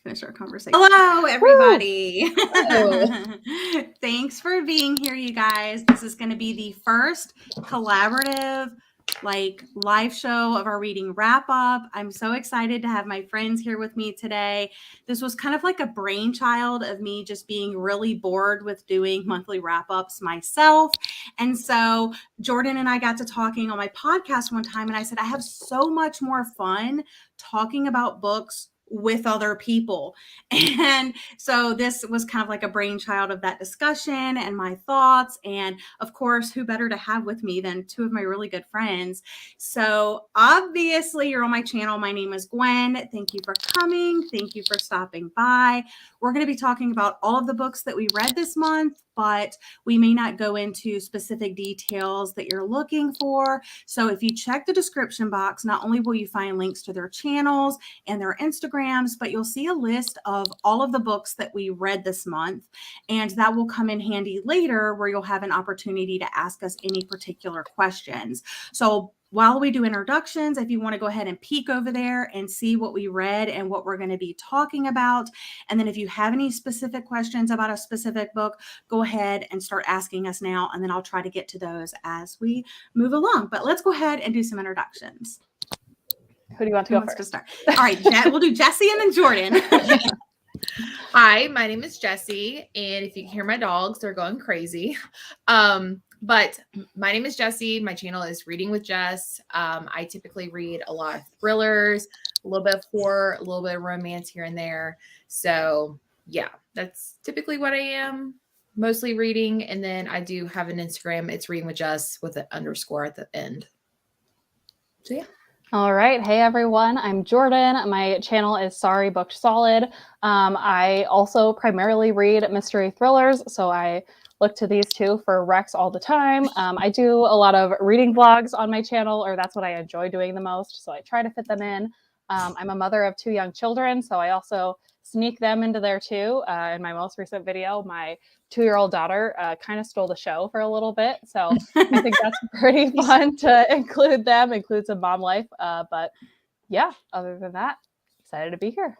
finish our conversation. Hello, everybody. Hello. Thanks for being here, you guys. This is going to be the first collaborative live show of our reading wrap up. I'm so excited to have my friends here with me today. This was kind of like a brainchild of me just being really bored with doing monthly wrap ups myself. And so Jordan and I got to talking on my podcast one time, and I said, I have so much more fun talking about books with other people. And so this was kind of like a brainchild of that discussion and my thoughts. And of course, who better to have with me than two of my really good friends. So obviously you're on my channel. My name is Gwen. Thank you for coming. Thank you for stopping by. We're going to be talking about all of the books that we read this month, but we may not go into specific details that you're looking for. So if you check the description box, not only will you find links to their channels and their Instagrams, but you'll see a list of all of the books that we read this month. And that will come in handy later where you'll have an opportunity to ask us any particular questions. So while we do introductions, if you want to go ahead and peek over there and see what we read and what we're going to be talking about. And then if you have any specific questions about a specific book, go ahead and start asking us now. And then I'll try to get to those as we move along. But let's go ahead and do some introductions. Who do you want to go first? To start? All right, we'll do Jessie and then Jordan. Hi, my name is Jessie, and if you can hear my dogs, they're going crazy. But my name is Jessie. My channel is Reading with Jess. I typically read a lot of thrillers, a little bit of horror, a little bit of romance here and there. So yeah, that's typically what I am, mostly reading. And then I do have an Instagram. It's Reading with Jess with an underscore at the end. So yeah. All right. Hey, everyone. I'm Jordan. My channel is Sorry Booked Solid. I also primarily read mystery thrillers, so I look to these two for recs all the time. I do a lot of reading vlogs on my channel, or that's what I enjoy doing the most, so I try to fit them in. I'm a mother of 2 young children, so I also sneak them into there too. In my most recent video, my 2-year-old daughter kind of stole the show for a little bit. So I think that's pretty fun to include some mom life. But yeah, other than that, excited to be here.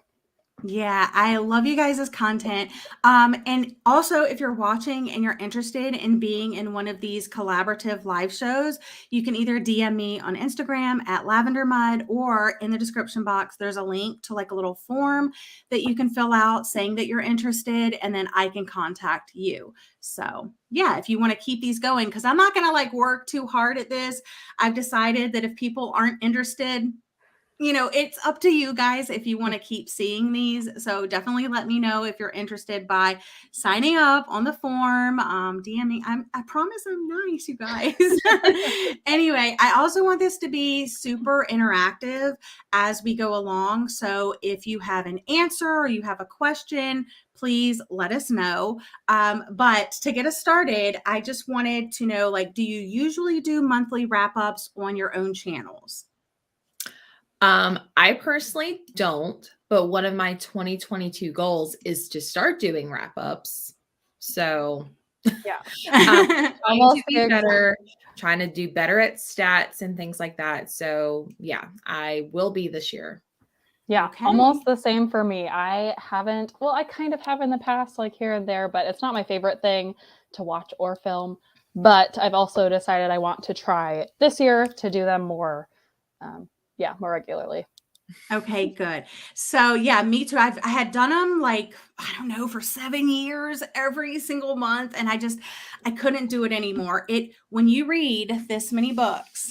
Yeah, I love you guys' content. And also, if you're watching and you're interested in being in one of these collaborative live shows, you can either DM me on Instagram at Lavender Mud, or in the description box, there's a link to like a little form that you can fill out saying that you're interested, and then I can contact you. So yeah, if you want to keep these going, because I'm not going to work too hard at this. I've decided that if people aren't interested, it's up to you guys if you want to keep seeing these. So definitely let me know if you're interested by signing up on the form, DMing. I promise I'm nice, you guys. Anyway, I also want this to be super interactive as we go along. So if you have an answer or you have a question, please let us know. But to get us started, I just wanted to know, do you usually do monthly wrap-ups on your own channels? I personally don't, but one of my 2022 goals is to start doing wrap-ups. So yeah, trying to be better, trying to do better at stats and things like that. So yeah, I will be this year. Yeah, okay. Almost the same for me. I kind of have in the past, here and there, but it's not my favorite thing to watch or film. But I've also decided I want to try this year to do them more more regularly. Okay, good. So yeah, me too. I had done them for 7 years, every single month. And I couldn't do it anymore. When you read this many books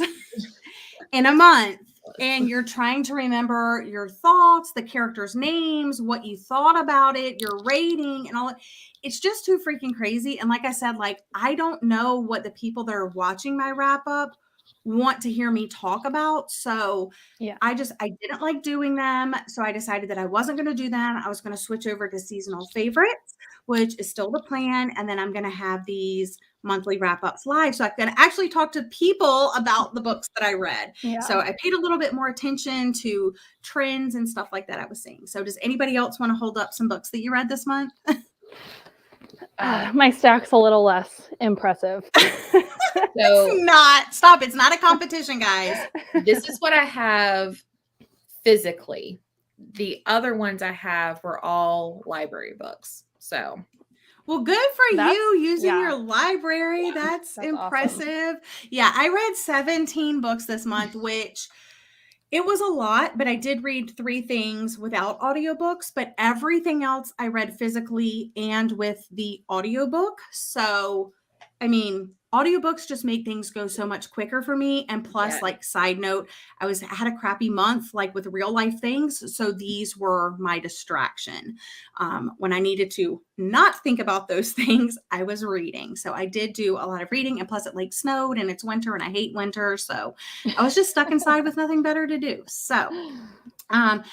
in a month and you're trying to remember your thoughts, the characters' names, what you thought about it, your rating and all that, it's just too freaking crazy. And like I said, I don't know what the people that are watching my wrap up want to hear me talk about. So yeah, I didn't like doing them. So I decided that I wasn't going to do them. I was going to switch over to seasonal favorites, which is still the plan. And then I'm going to have these monthly wrap-ups live. So I can actually talk to people about the books that I read. Yeah. So I paid a little bit more attention to trends and stuff like that I was seeing. So does anybody else want to hold up some books that you read this month? My stack's a little less impressive. So it's not a competition, guys. This is what I have physically. the other ones I have were all library books. So well, good for That's- you using yeah. your library. That's impressive. awesome. Yeah, I read 17 books this month, which it was a lot, but I did read 3 things without audiobooks, but everything else I read physically and with the audiobook. So, I mean, audiobooks just make things go so much quicker for me. And plus, Yeah. like, side note, I had a crappy month, like with real life things. So these were my distraction. When I needed to not think about those things, I was reading. So I did do a lot of reading, and plus it like snowed and it's winter and I hate winter. So I was just stuck inside with nothing better to do. So oh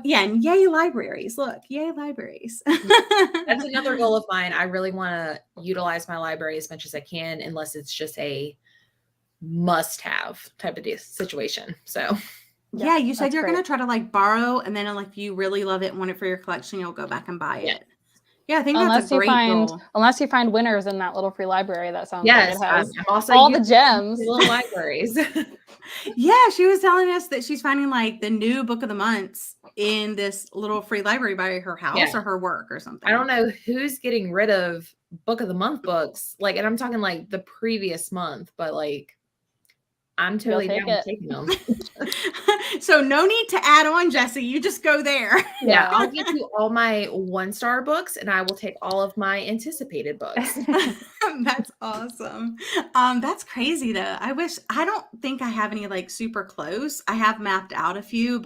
yeah, and yay libraries. Look, yay libraries. that's another goal of mine. I really want to utilize my library as much as I can, unless it's just a must-have type of situation. So yeah, you said that's you're great. gonna try to like borrow, and then like if you really love it and want it for your collection, you'll go back and buy Yeah. it. Yeah, I think that's a great goal. Unless you find winners in that little free library, that sounds yes, like it has I'm also all the using gems. little libraries. Yeah, she was telling us that she's finding like the new book of the months in this little free library by her house Yeah. or her work or something. I don't know who's getting rid of book of the month books. Like, and I'm talking like the previous month, but like I'm totally take down it. taking them. So no need to add on, Jessie. You just go there. Yeah, I'll give you all my 1-star books, and I will take all of my anticipated books. That's awesome. That's crazy though. I don't think I have any like super close. I have mapped out a few,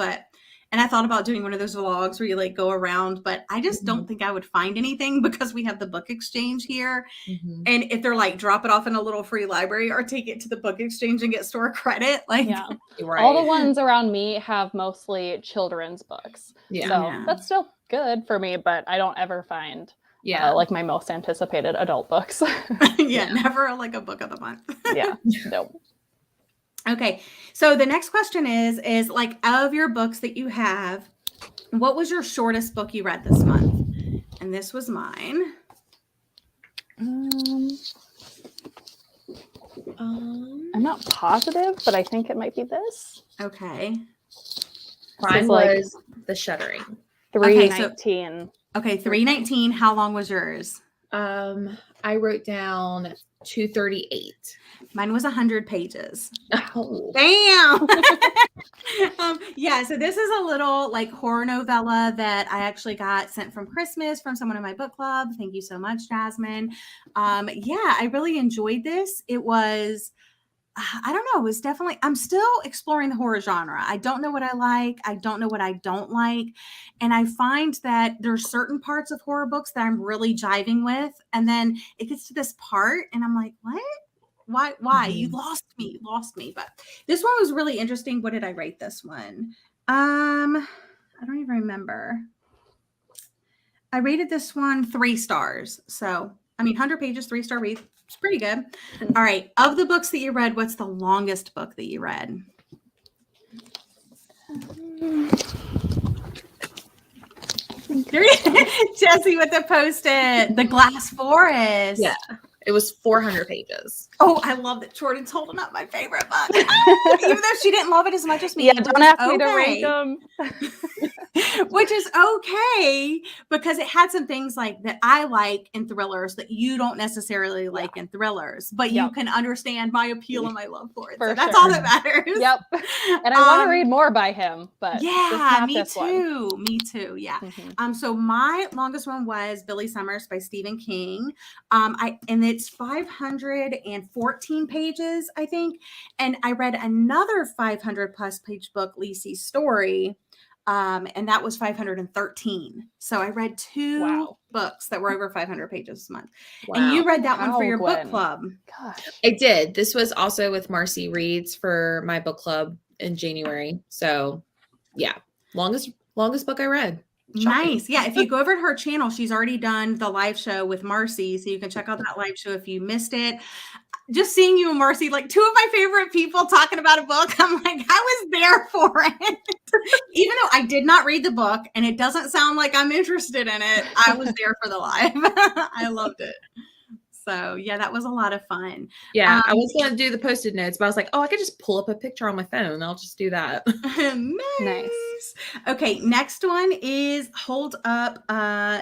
and I thought about doing one of those vlogs where you like go around, but I just don't think I would find anything because we have the book exchange here. Mhm. And if they're like, drop it off in a little free library or take it to the book exchange and get store credit, like, Yeah. Right. All the ones around me have mostly children's books. Yeah. So Yeah. that's still good for me, but I don't ever find like my most anticipated adult books. yeah, never like a book of the month. Yeah. No. Okay. So the next question is like, of your books that you have, what was your shortest book you read this month? And this was mine. I'm not positive, but I think it might be this. Okay. Mine like- was The Shuddering. 319. Okay. 319. How long was yours? I wrote down 238. Mine was 100 pages. Oh. Damn. Yeah, so this is a little like horror novella that I actually got sent from Christmas from someone in my book club. Thank you so much, Jasmine. Yeah, I really enjoyed this. It was, I don't know, it was definitely, I'm still exploring the horror genre. I don't know what I like. I don't know what I don't like. And I find that there's certain parts of horror books that I'm really jiving with. And then it gets to this part and I'm like, what? Why? You lost me. But this one was really interesting. What did I rate this one? I don't even remember. I rated this one 3 stars. So, I mean, 100 pages, 3-star read. It's pretty good. All right. Of the books that you read, what's the longest book that you read? Jessie with the Post-it. The Glass Forest. Yeah. It was 400 pages. Oh, I love that Jordan's holding up my favorite book. Even though she didn't love it as much as me. Yeah, don't ask me to rate them. Which is okay, because it had some things like that I like in thrillers that you don't necessarily like in thrillers, but you can understand my appeal and my love for it. So that's all that matters. Yep. And I want to read more by him, but yeah, me too. Me too. Yeah. So my longest one was Billy Summers by Stephen King. And it's 514 pages, I think. And I read another 500 plus page book, Lisey's Story. And that was 513. So I read 2 books that were over 500 pages this month. Wow. And you read that one for your Gwen. book club. Gosh. I did. This was also with Marcy Reads for my book club in January. So yeah, longest book I read. Shocking. Nice. Yeah. If you go over to her channel, she's already done the live show with Marcy. So you can check out that live show if you missed it. Just seeing you and Marcy, like 2 of my favorite people talking about a book. I'm like, I was there for it. Even though I did not read the book and it doesn't sound like I'm interested in it, I was there for the live. I loved it. So yeah, that was a lot of fun. Yeah, I was going to do the Post-it notes, but I was like, oh, I could just pull up a picture on my phone. I'll just do that. Nice. Okay, next one is hold up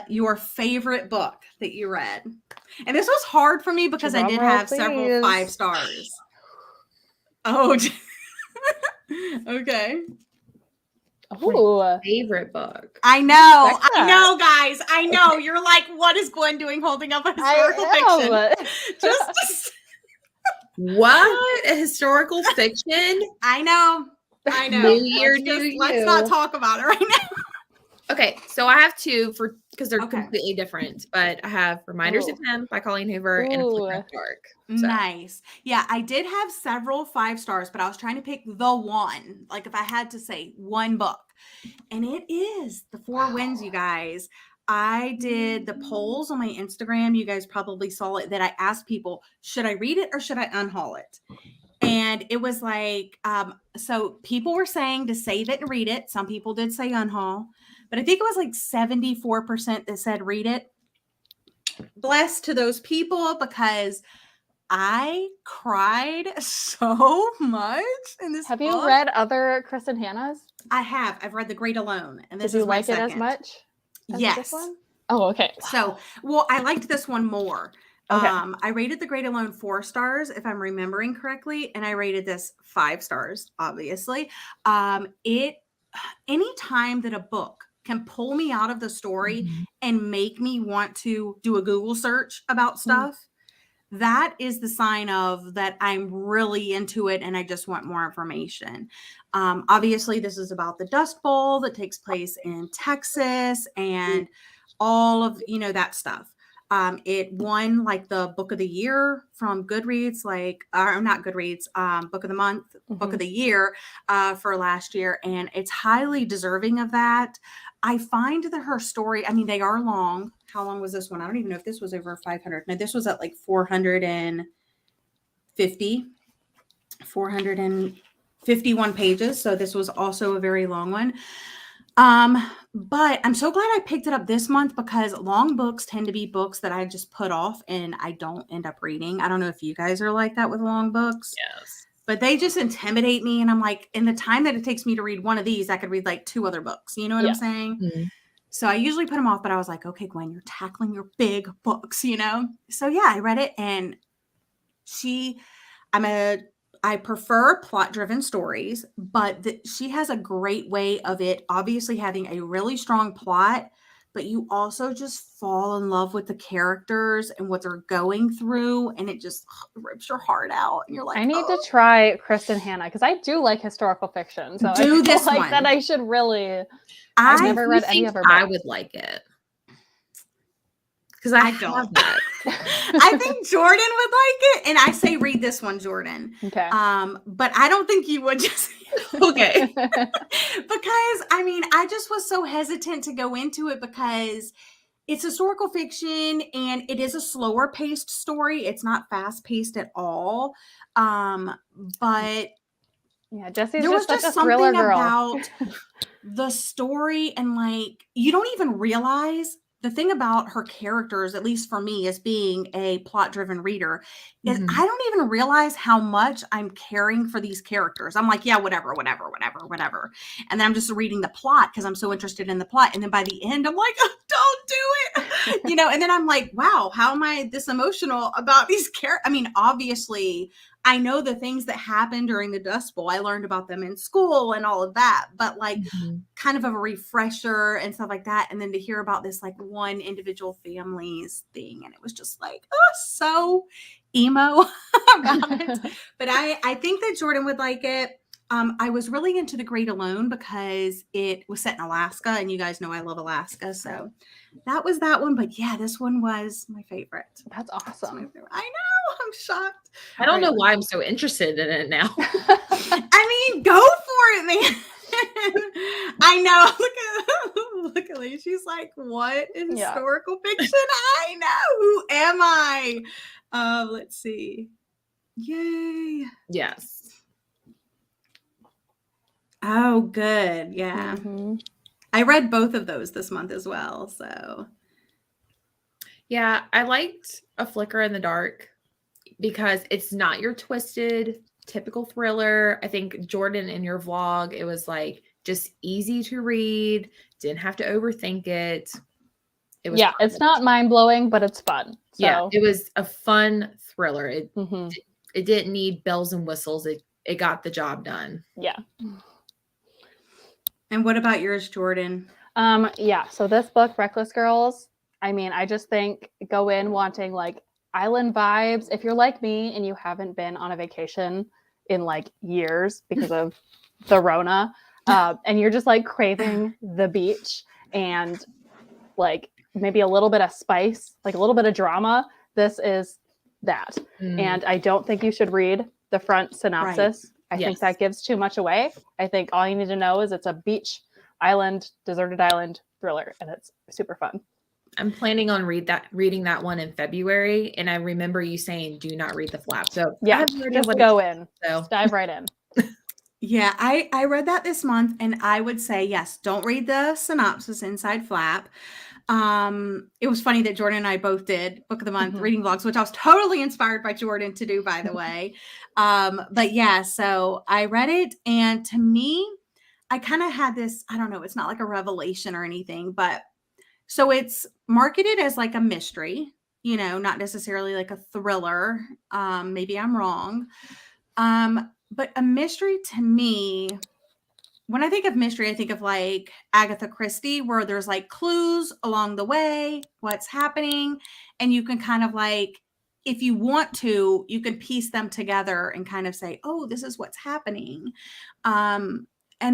your favorite book that you read. And this was hard for me because I did have several 5 stars. Oh, okay. Oh, favorite book. I know, guys. I know. You're like, what is Gwen doing holding up a historical fiction? Just what? A historical fiction? I know. New year, let's not talk about it right now. Okay, so I have 2 because they're completely different, but I have Reminders of Him by Colleen Hoover and A Flicker of Dark. So. Nice. Yeah, I did have several 5 stars, but I was trying to pick the one. Like if I had to say one book. And it is The Four Winds, you guys. I did the polls on my Instagram. You guys probably saw it that I asked people, should I read it or should I unhaul it? And it was like, so people were saying to save it and read it. Some people did say unhaul, but I think it was like 74% that said read it. Blessed to those people because I cried so much in this Have book. you read other Kristin Hannah's? I have. I've read The Great Alone. And this Did you is my like it second. as much? Yes. This one? Oh, okay. So, well, I liked this one more. Okay. I rated The Great Alone 4 stars, if I'm remembering correctly, and I rated this 5 stars, obviously. Any time that a book can pull me out of the story and make me want to do a Google search about stuff, that is the sign of that I'm really into it and I just want more information. Obviously, this is about the Dust Bowl that takes place in Texas and all of, that stuff. It won like the book of the year from Goodreads, not Goodreads, book of the month, book of the year for last year. And it's highly deserving of that. I find that her story, they are long. How long was this one? I don't even know if this was over 500. No, this was at like 451 pages. So this was also a very long one. But I'm so glad I picked it up this month because long books tend to be books that I just put off and I don't end up reading. I don't know if you guys are like that with long books. Yes. But they just intimidate me. And I'm like, in the time that it takes me to read one of these, I could read like 2 other books. You know what I'm saying? Mm-hmm. So I usually put them off, but I was like, okay, Gwen, you're tackling your big books, So yeah, I read it and I prefer plot-driven stories, but she has a great way of it, obviously having a really strong plot, but you also just fall in love with the characters and what they're going through, and it just rips your heart out. And you're like, I need to try Kristin Hannah because I do like historical fiction. So do this like one. That I should really. I've never read any of her books. I would like it. Because I don't. That. I think Jordan would like it, and I say read this one, Jordan. Okay. But I don't think you would just. Okay. Because I just was so hesitant to go into it because it's historical fiction and it is a slower paced story. It's not fast paced at all. But yeah, Jessie's there was just just such a thriller something girl. about the story and you don't even realize. The thing about her characters, at least for me, as being a plot-driven reader, is I don't even realize how much I'm caring for these characters. I'm like, yeah, whatever. And then I'm just reading the plot because I'm so interested in the plot. And then by the end, I'm like, oh, don't do it. And then I'm like, wow, how am I this emotional about these characters? Obviously, I know the things that happened during the Dust Bowl. I learned about them in school and all of that, but kind of a refresher and stuff like that. And then to hear about this one individual family's thing. And it was just so emo about it. But I think that Jordan would like it. I was really into The Great Alone because it was set in Alaska and you guys know I love Alaska. So that was that one. But yeah, this one was my favorite. That's awesome. I know. I'm shocked. I don't know why I'm so interested in it now. Go for it, man. I know. Look at Lee. She's like, what in historical fiction? I know. Who am I? Let's see. Yay. Yes. Oh, good. Yeah. I read both of those this month as well. So Yeah, I liked A Flicker in the Dark because it's not your twisted typical thriller. I think Jordan, in your vlog, it was like just easy to read, didn't have to overthink it. It was It's perfect. not mind-blowing, but it's fun. So. Yeah, it was a fun thriller. It Mhm. it didn't need bells and whistles. It got the job done. Yeah. And what about yours, Jordan? So this book, Reckless Girls, I mean, I just think go in wanting like island vibes. If you're like me and you haven't been on a vacation in like years because of the Rona, and you're just like craving the beach and like maybe a little bit of spice, like a little bit of drama, this is that. And I don't think you should read the front synopsis. I think that gives too much away. I think all you need to know is it's a beach island, deserted island thriller, and it's super fun. I'm planning on reading that one in February, and I remember you saying do not read the flap. So yeah, just go in. So just dive right in. Yeah, I read that this month, and I would say yes, don't read the synopsis inside flap. It was funny that Jordan and I both did book of the month reading vlogs, which I was totally inspired by Jordan to do, by the way. But yeah, so I read it, and to me, I kind of had this, I don't know, it's not like a revelation or anything, but so it's marketed as like a mystery, you know, not necessarily like a thriller. Maybe I'm wrong. But a mystery to me, when I think of mystery, I think of like Agatha Christie, where there's like clues along the way, what's happening, and you can kind of like, if you want to, you can piece them together and kind of say, oh, this is what's happening. And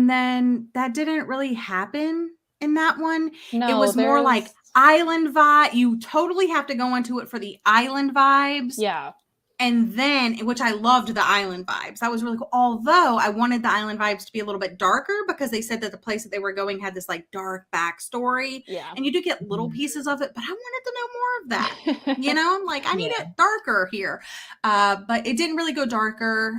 then that didn't really happen in that one. No, it was more like island vibe. You totally have to go into it for the island vibes. Yeah. And then, which I loved the island vibes. That was really cool. Although I wanted the island vibes to be a little bit darker because they said that the place that they were going had this like dark backstory. Yeah. And you do get little pieces of it, but I wanted to know more of that. You know, I'm like, I need it darker here. But it didn't really go darker.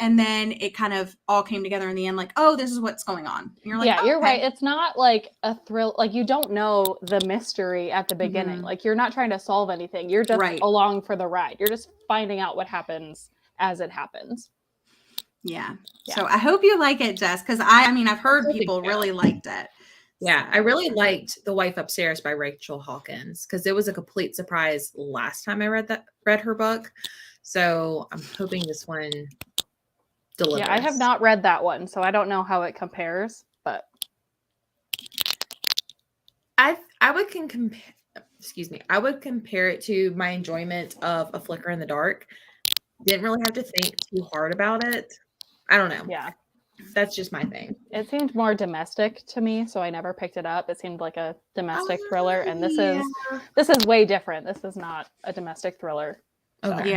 And then it kind of all came together in the end, like, oh, this is what's going on. And you're like, yeah, you're okay. right. It's not like a thrill. Like you don't know the mystery at the beginning. Like you're not trying to solve anything. You're just along for the ride. You're just finding out what happens as it happens. Yeah. So I hope you like it, Jess, because I mean, I've heard people really liked it. Yeah, I really liked The Wife Upstairs by Rachel Hawkins because it was a complete surprise last time I read her book. So I'm hoping this one delivers. Yeah, I have not read that one, so I don't know how it compares, but I would I would compare it to my enjoyment of A Flicker in the Dark. Didn't really have to think too hard about it. I don't know. Yeah. That's just my thing. It seemed more domestic to me, so I never picked it up. It seemed like a domestic thriller, and this is way different. This is not a domestic thriller. So. Okay.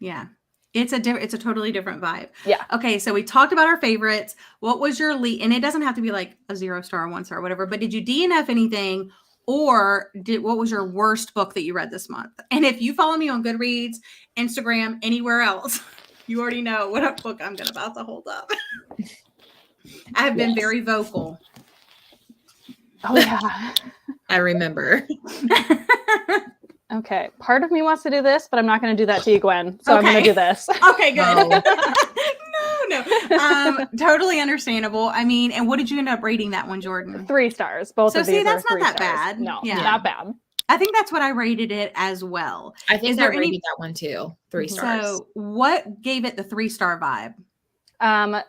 Yeah. It's a totally different vibe. Yeah. Okay, so we talked about our favorites. What was your lead? And it doesn't have to be like a 0-star, 1-star, whatever. But did you DNF anything, or what was your worst book that you read this month? And if you follow me on Goodreads, Instagram, anywhere else, you already know what book I'm about to hold up. I have been very vocal. Oh yeah, I remember. Okay, part of me wants to do this, but I'm not going to do that to you, Gwen. So I'm going to do this. Okay, good. No. Totally understandable. I mean, and what did you end up rating that one, Jordan? 3 stars. Both of these that's are not that 3 stars. bad. No, not bad. I think that's what I rated it as well. I think I rated that one too. 3 stars. So what gave it the 3-star vibe?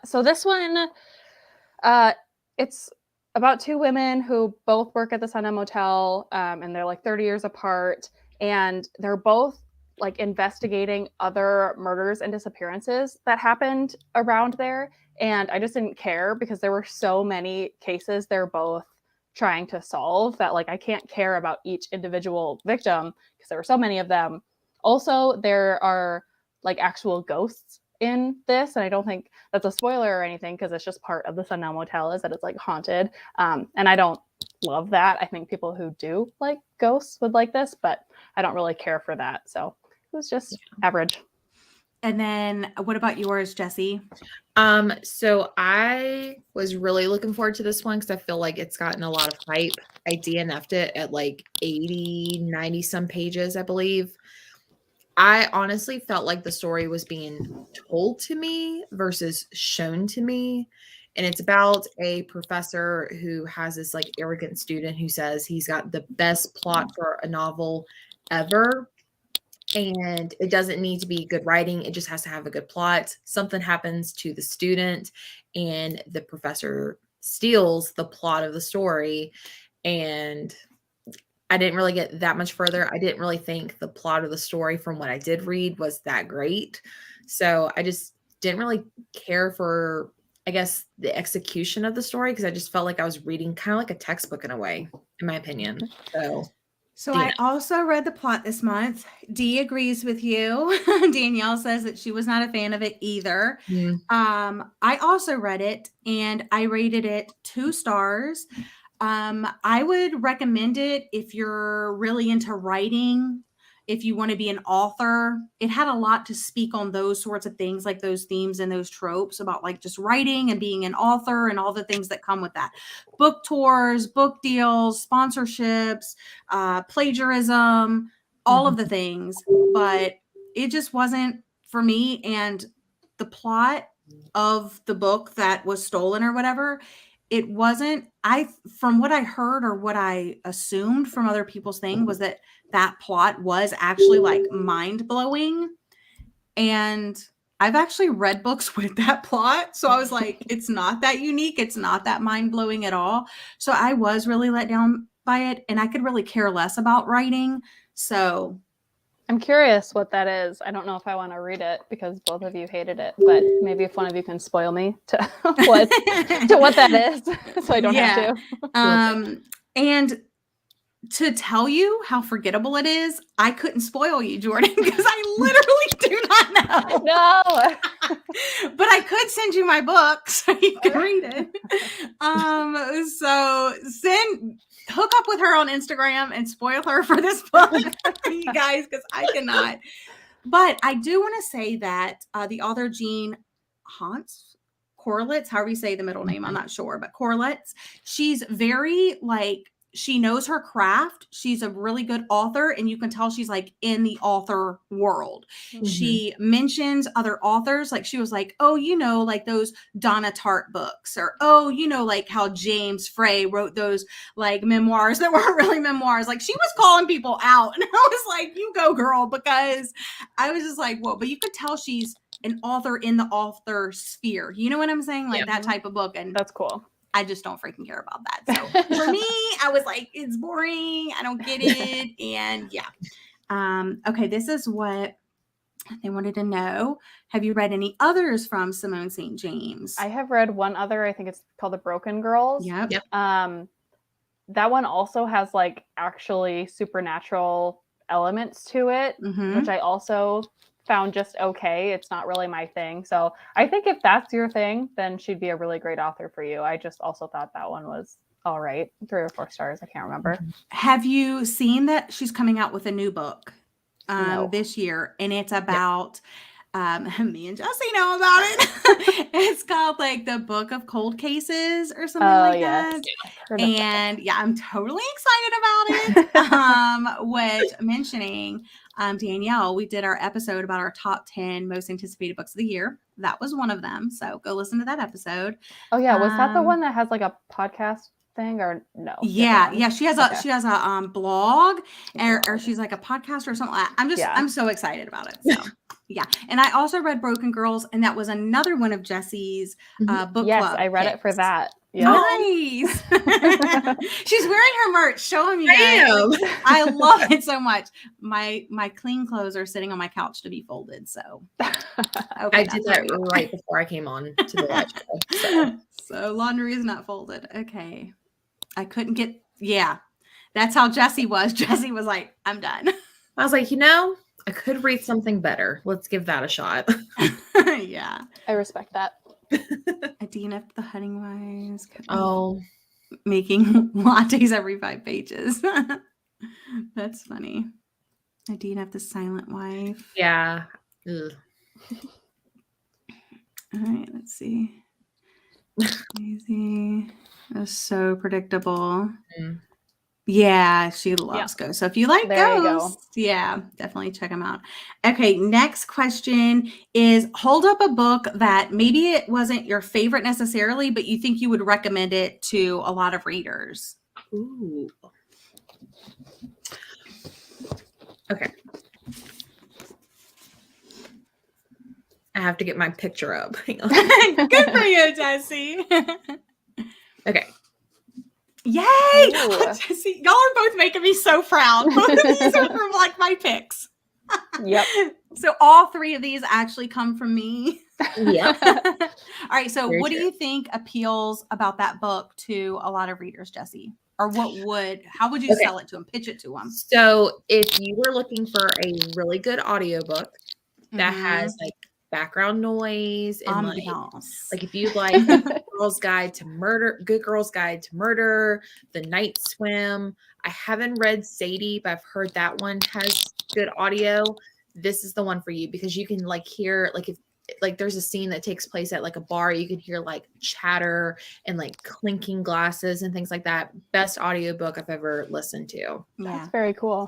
So this one, it's about 2 women who both work at the Sun Motel, and they're like 30 years apart. And they're both like investigating other murders and disappearances that happened around there. And I just didn't care because there were so many cases they're both trying to solve that like I can't care about each individual victim because there were so many of them. Also, there are like actual ghosts in this, and I don't think that's a spoiler or anything because it's just part of the Sun Motel is that it's like haunted. And I don't love that. I think people who do like ghosts would like this, but I don't really care for that. So it was just average. And then what about yours, Jessie? So I was really looking forward to this one because I feel like it's gotten a lot of hype. I DNF'd it at like 80, 90 some pages, I believe. I honestly felt like the story was being told to me versus shown to me. And it's about a professor who has this like arrogant student who says he's got the best plot for a novel ever. And it doesn't need to be good writing. It just has to have a good plot. Something happens to the student and the professor steals the plot of the story. And I didn't really get that much further. I didn't really think the plot of the story from what I did read was that great. So I just didn't really care for, I guess, the execution of the story because I just felt like I was reading kind of like a textbook in a way, in my opinion. So I also read the plot this month. Dee agrees with you. Danielle says that she was not a fan of it either. I also read it and I rated it 2 stars. I would recommend it if you're really into writing, if you want to be an author. It had a lot to speak on those sorts of things, like those themes and those tropes about like just writing and being an author and all the things that come with that. Book tours, book deals, sponsorships, plagiarism, all of the things. But it just wasn't for me. And the plot of the book that was stolen or whatever, it wasn't, from what I heard or what I assumed from other people's thing was that plot was actually like mind blowing. And I've actually read books with that plot. So I was like, it's not that unique. It's not that mind blowing at all. So I was really let down by it and I could really care less about writing. So I'm curious what that is. I don't know if I want to read it because both of you hated it, but maybe if one of you can spoil me to what that is, so I don't have to. And to tell you how forgettable it is, I couldn't spoil you, Jordan, because I literally do not know. No. But I could send you my book so you can read it. So hook up with her on Instagram and spoil her for this book, you guys, because I cannot. But I do want to say that the author Jean Hanff, Korelitz, however you say the middle name, I'm not sure, but Korelitz, she's very like, she knows her craft. She's a really good author, and you can tell she's like in the author world. Mm-hmm. She mentions other authors. Like she was like, oh, like those Donna Tartt books, or, oh, like how James Frey wrote those like memoirs that weren't really memoirs. Like she was calling people out, and I was like, you go girl, because I was just like, whoa, but you could tell she's an author in the author sphere. You know what I'm saying? Like that type of book. And that's cool. I just don't freaking care about that. So for me, I was like, it's boring. I don't get it. And yeah. Okay. This is what they wanted to know. Have you read any others from Simone St. James? I have read one other. I think it's called The Broken Girls. Yep. That one also has like actually supernatural elements to it, which I also found just okay. It's not really my thing. So I think if that's your thing, then she'd be a really great author for you. I just also thought that one was all right. 3 or 4 stars. I can't remember. Have you seen that she's coming out with a new book this year? And it's about, me and Jessie know about it. It's called like the Book of Cold Cases or something like that. And yeah, I'm totally excited about it. Which mentioning Danielle, we did our episode about our top 10 most anticipated books of the year. That was one of them. So go listen to that episode. Oh yeah. Was that the one that has like a podcast thing or no? Yeah. She has a blog or she's like a podcast or something like that. I'm so excited about it. So yeah. And I also read Broken Girls, and that was another one of Jessie's book club. Yes, I read it for that. Yeah. Nice. She's wearing her merch. Show them, you guys. I love it so much. My clean clothes are sitting on my couch to be folded. So I did that right before I came on to the live show. So laundry is not folded. Okay. I couldn't get. Yeah, that's how Jessie was. Jessie was like, I'm done. I was like, I could read something better. Let's give that a shot. Yeah. I respect that. Adina, the Hunting Wives. Oh. Making lattes every 5 pages. That's funny. Adina, the Silent Wife. Yeah. Ugh. All right, let's see. Easy. That's so predictable. Mm. Yeah, she loves ghosts. So if you like There you go. ghosts, yeah, definitely check them out. Okay, next question is hold up a book that maybe it wasn't your favorite necessarily, but you think you would recommend it to a lot of readers. Ooh. Okay. I have to get my picture up. Hang on. Good for you, Jessie. Okay. Yay! Ooh. Jessie, y'all are both making me so proud. Both of these are from like my picks. Yep. So all three of these actually come from me. Yeah. All right. So Very what do true. you think appeals about that book to a lot of readers, Jessie? Or how would you Okay. sell it to them, pitch it to them? So if you were looking for a really good audiobook that has like background noise and like if you like Good Girl's Guide to Murder, The Night Swim. I haven't read Sadie, but I've heard that one has good audio. This is the one for you because you can like hear like if like there's a scene that takes place at like a bar, you can hear like chatter and like clinking glasses and things like that. Best audiobook I've ever listened to. That's very cool.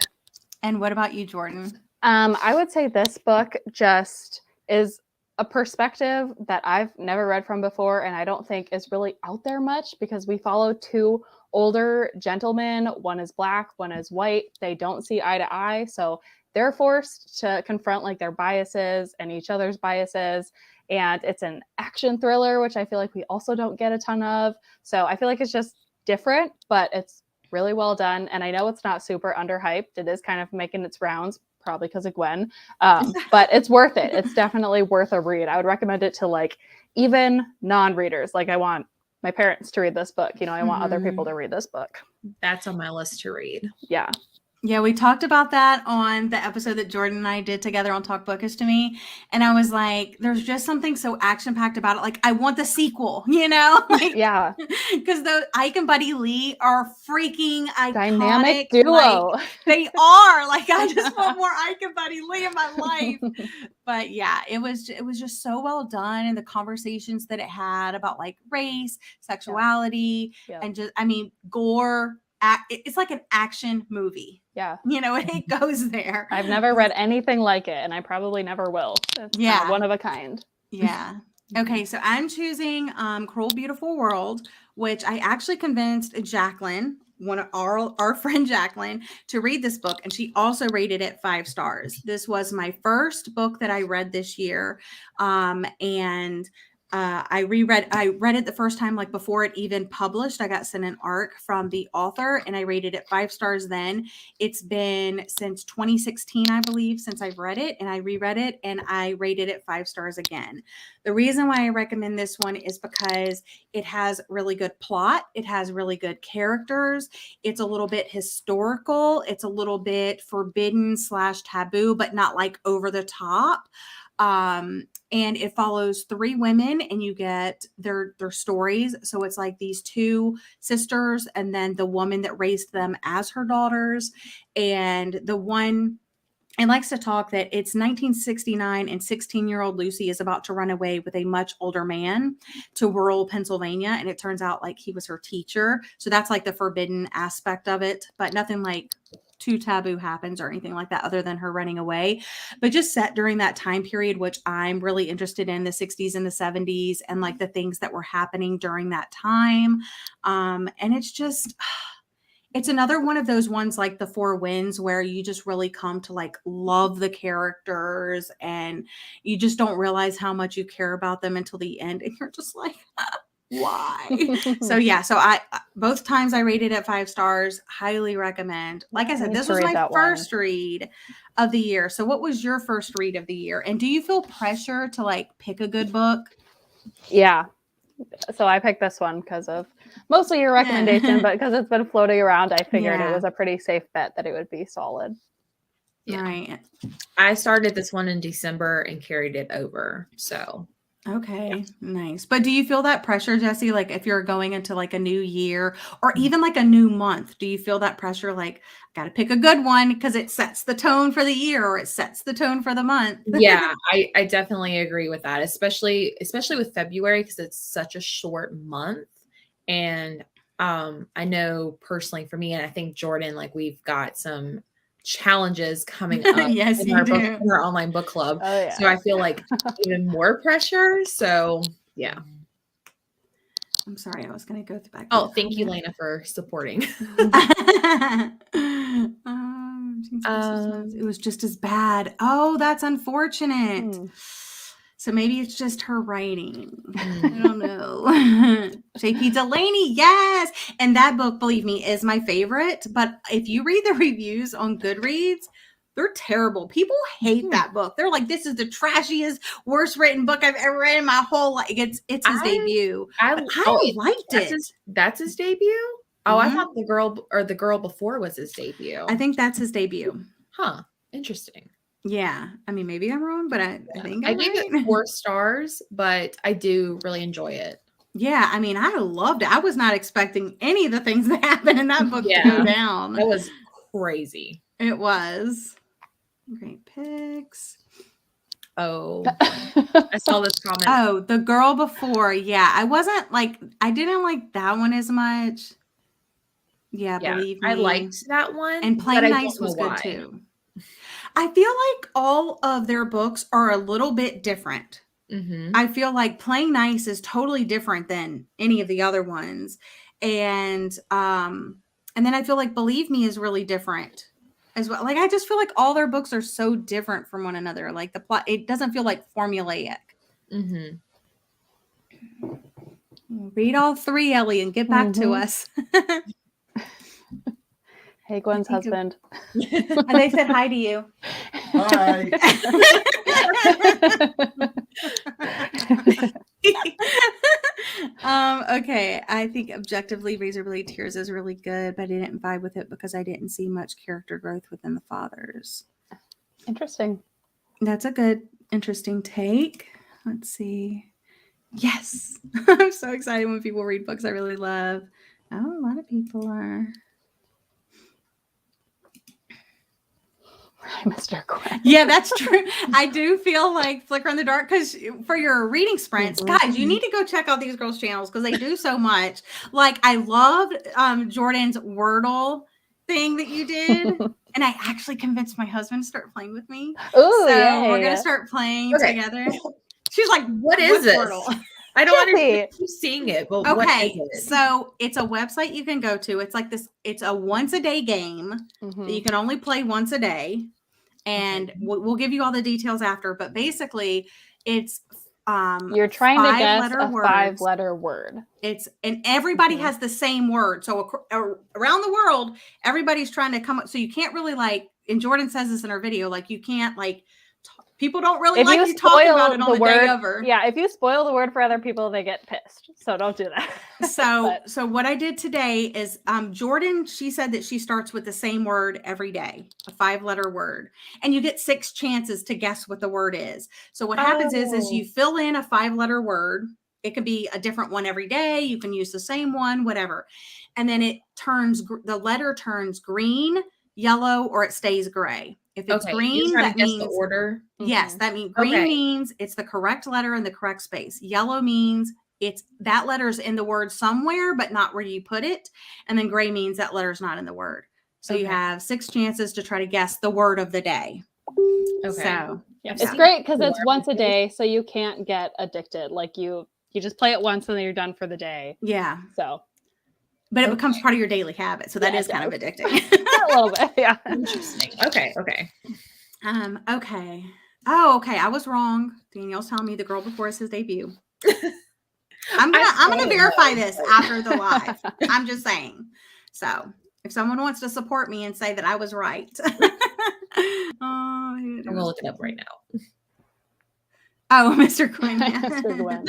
And what about you, Jordan? I would say this book just is a perspective that I've never read from before, and I don't think is really out there much because we follow two older gentlemen. One is black, one is white. They don't see eye to eye, so they're forced to confront like their biases and each other's biases. And it's an action thriller, which I feel like we also don't get a ton of. So I feel like it's just different, but it's really well done. And I know it's not super underhyped. It is kind of making its rounds, probably because of Gwen. But it's worth it. It's definitely worth a read. I would recommend it to like even non-readers. Like I want my parents to read this book. You know, I want other people to read this book. That's on my list to read. Yeah. Yeah, we talked about that on the episode that Jordan and I did together on Talk Bookish to Me. And I was like, there's just something so action-packed about it. Like, I want the sequel, you know? Like, yeah. Because the Ike and Buddy Lee are freaking iconic. Dynamic duo. Like, they are. Like, I just want more Ike and Buddy Lee in my life. But yeah, it was just so well done. And the conversations that it had about like race, sexuality, and just, I mean, gore. It's like an action movie. Yeah. You know, it goes there. I've never read anything like it, and I probably never will. It's kind of one of a kind. Yeah. Okay, so I'm choosing Cruel Beautiful World, which I actually convinced Jacqueline, one of our friend Jacqueline, to read this book, and she also rated it 5 stars. This was my first book that I read this year, and I read it the first time, like before it even published. I got sent an ARC from the author and I rated it 5 stars then. It's been since 2016, I believe, since I've read it, and I reread it and I rated it 5 stars again. The reason why I recommend this one is because it has really good plot. It has really good characters. It's a little bit historical. It's a little bit forbidden / taboo, but not like over the top. And it follows 3 women and you get their stories. So it's like these 2 sisters and then the woman that raised them as her daughters. And the one, and likes to talk that it's 1969 and 16-year-old Lucy is about to run away with a much older man to rural Pennsylvania. And it turns out like he was her teacher. So that's like the forbidden aspect of it, but nothing like too taboo happens or anything like that other than her running away, but just set during that time period, which I'm really interested in, the 60s and the 70s and like the things that were happening during that time. And it's just, it's another one of those ones like The Four Winds where you just really come to like love the characters and you just don't realize how much you care about them until the end. And you're just like, why? So yeah, so I both times I rated it 5 stars. Highly recommend. Like I said, this was my first read of the year. So what was your first read of the year? And do you feel pressure to like pick a good book? Yeah. So I picked this one because of mostly your recommendation, but because it's been floating around, I figured it was a pretty safe bet that it would be solid. Yeah. Right. I started this one in December and carried it over. So Okay, nice. But do you feel that pressure, Jessie? Like if you're going into like a new year or even like a new month, do you feel that pressure? Like, I got to pick a good one because it sets the tone for the year or it sets the tone for the month. Yeah, I definitely agree with that, especially with February because it's such a short month. And I know personally for me, and I think Jordan, like we've got some challenges coming up Yes, in you our do. in our online book club. Oh, yeah. So I feel like even more pressure. So yeah. I'm sorry, I was going to go back. Oh, thank you, Lena, for supporting. It was just as bad. Oh, that's unfortunate. So maybe it's just her writing. I don't know. JP Delaney, yes. And that book, believe me, is my favorite. But if you read the reviews on Goodreads, they're terrible. People hate that book. They're like, this is the trashiest, worst written book I've ever read in my whole life. It's his debut. I liked it. That's his debut? Oh, I thought the girl before was his debut. I think that's his debut. Huh. Interesting. Yeah. I mean, maybe I'm wrong, but I think I gave it 4 stars, but I do really enjoy it. Yeah. I mean, I loved it. I was not expecting any of the things that happened in that book to go down. That was crazy. It was. Great picks. Oh, I saw this comment. Oh, the girl before. Yeah. I didn't like that one as much. Yeah, believe me. I liked that one. And Playing Nice was good too. I feel like all of their books are a little bit different. Mm-hmm. I feel like Playing Nice is totally different than any of the other ones. And then I feel like Believe Me is really different as well. Like I just feel like all their books are so different from one another. Like the plot, it doesn't feel like formulaic. Mm-hmm. Read all 3, Ellie, and get back to us. Hey, Gwen's husband. And they said hi to you. Hi. Okay. I think objectively Razorblade Tears is really good, but I didn't vibe with it because I didn't see much character growth within the fathers. Interesting. That's a good, interesting take. Let's see. Yes. I'm so excited when people read books I really love. Oh, a lot of people are. Mr. Gwen. Yeah, that's true. I do feel like Flicker in the Dark because for your reading sprints, guys, you need to go check out these girls' channels because they do so much. Like I loved Jordan's Wordle thing that you did, and I actually convinced my husband to start playing with me. Oh, so yeah, we're gonna start playing together. She's like, "What is this?" Wordle? I don't understand seeing it, but okay, what is it? So it's a website you can go to. It's like this. It's a once a day game that you can only play once a day. And we'll give you all the details after, but basically it's you're trying to guess a 5-letter word. And everybody has the same word. So around the world, everybody's trying to come up. So you can't really and Jordan says this in her video, like you can't people don't really like you talking about it on the day over. Yeah, if you spoil the word for other people, they get pissed. So don't do that. So what I did today is Jordan, she said that she starts with the same word every day, a 5-letter word. And you get 6 chances to guess what the word is. So what happens is you fill in a 5-letter word. It could be a different one every day. You can use the same one, whatever. And then the letter turns green, yellow, or it stays gray. If it's green, that means the order. Yes, that means green means it's the correct letter in the correct space. Yellow means it's that letter's in the word somewhere, but not where you put it. And then gray means that letter's not in the word. So you have 6 chances to try to guess the word of the day. Okay. So it's great because it's once a day, so you can't get addicted. Like you just play it once and then you're done for the day. Yeah. So. But it becomes part of your daily habit. So that is kind of addicting. A little bit. Yeah. Interesting. Okay. Okay. Oh, okay. I was wrong. Danielle's telling me the girl before is his debut. I'm gonna verify this after the live. I'm just saying. So if someone wants to support me and say that I was right. I'm gonna look it up right now. Oh, Mr. Quinn. Yeah. Mr. Gwen.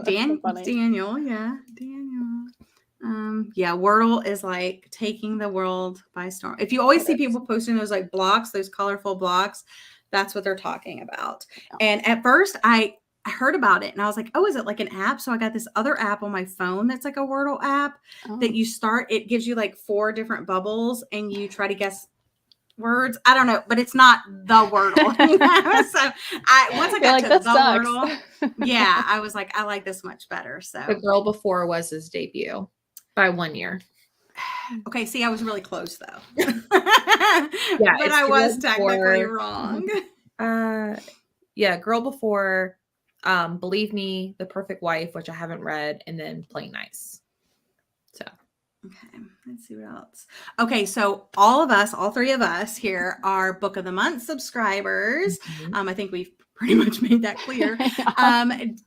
Daniel. Yeah. Daniel. Yeah, Wordle is like taking the world by storm. If you always see people posting those blocks, those colorful blocks, that's what they're talking about. And at first I I heard about it and I was like, oh, is it like an app? So I got this other app on my phone that's like a Wordle app that you start. It gives you like 4 different bubbles and you try to guess words. I don't know, but it's not the Wordle. So once I got like, to that the sucks. Wordle, yeah, I was like, I like this much better. So The Girl Before was his debut by 1 year. okay, see, I was really close though. Yeah, but I was technically wrong. Yeah, Girl Before, Believe Me, The Perfect Wife, which I haven't read, and then Plain Nice. So okay, let's see what else. Okay, so all 3 of us here are Book of the Month subscribers. I think we've pretty much made that clear.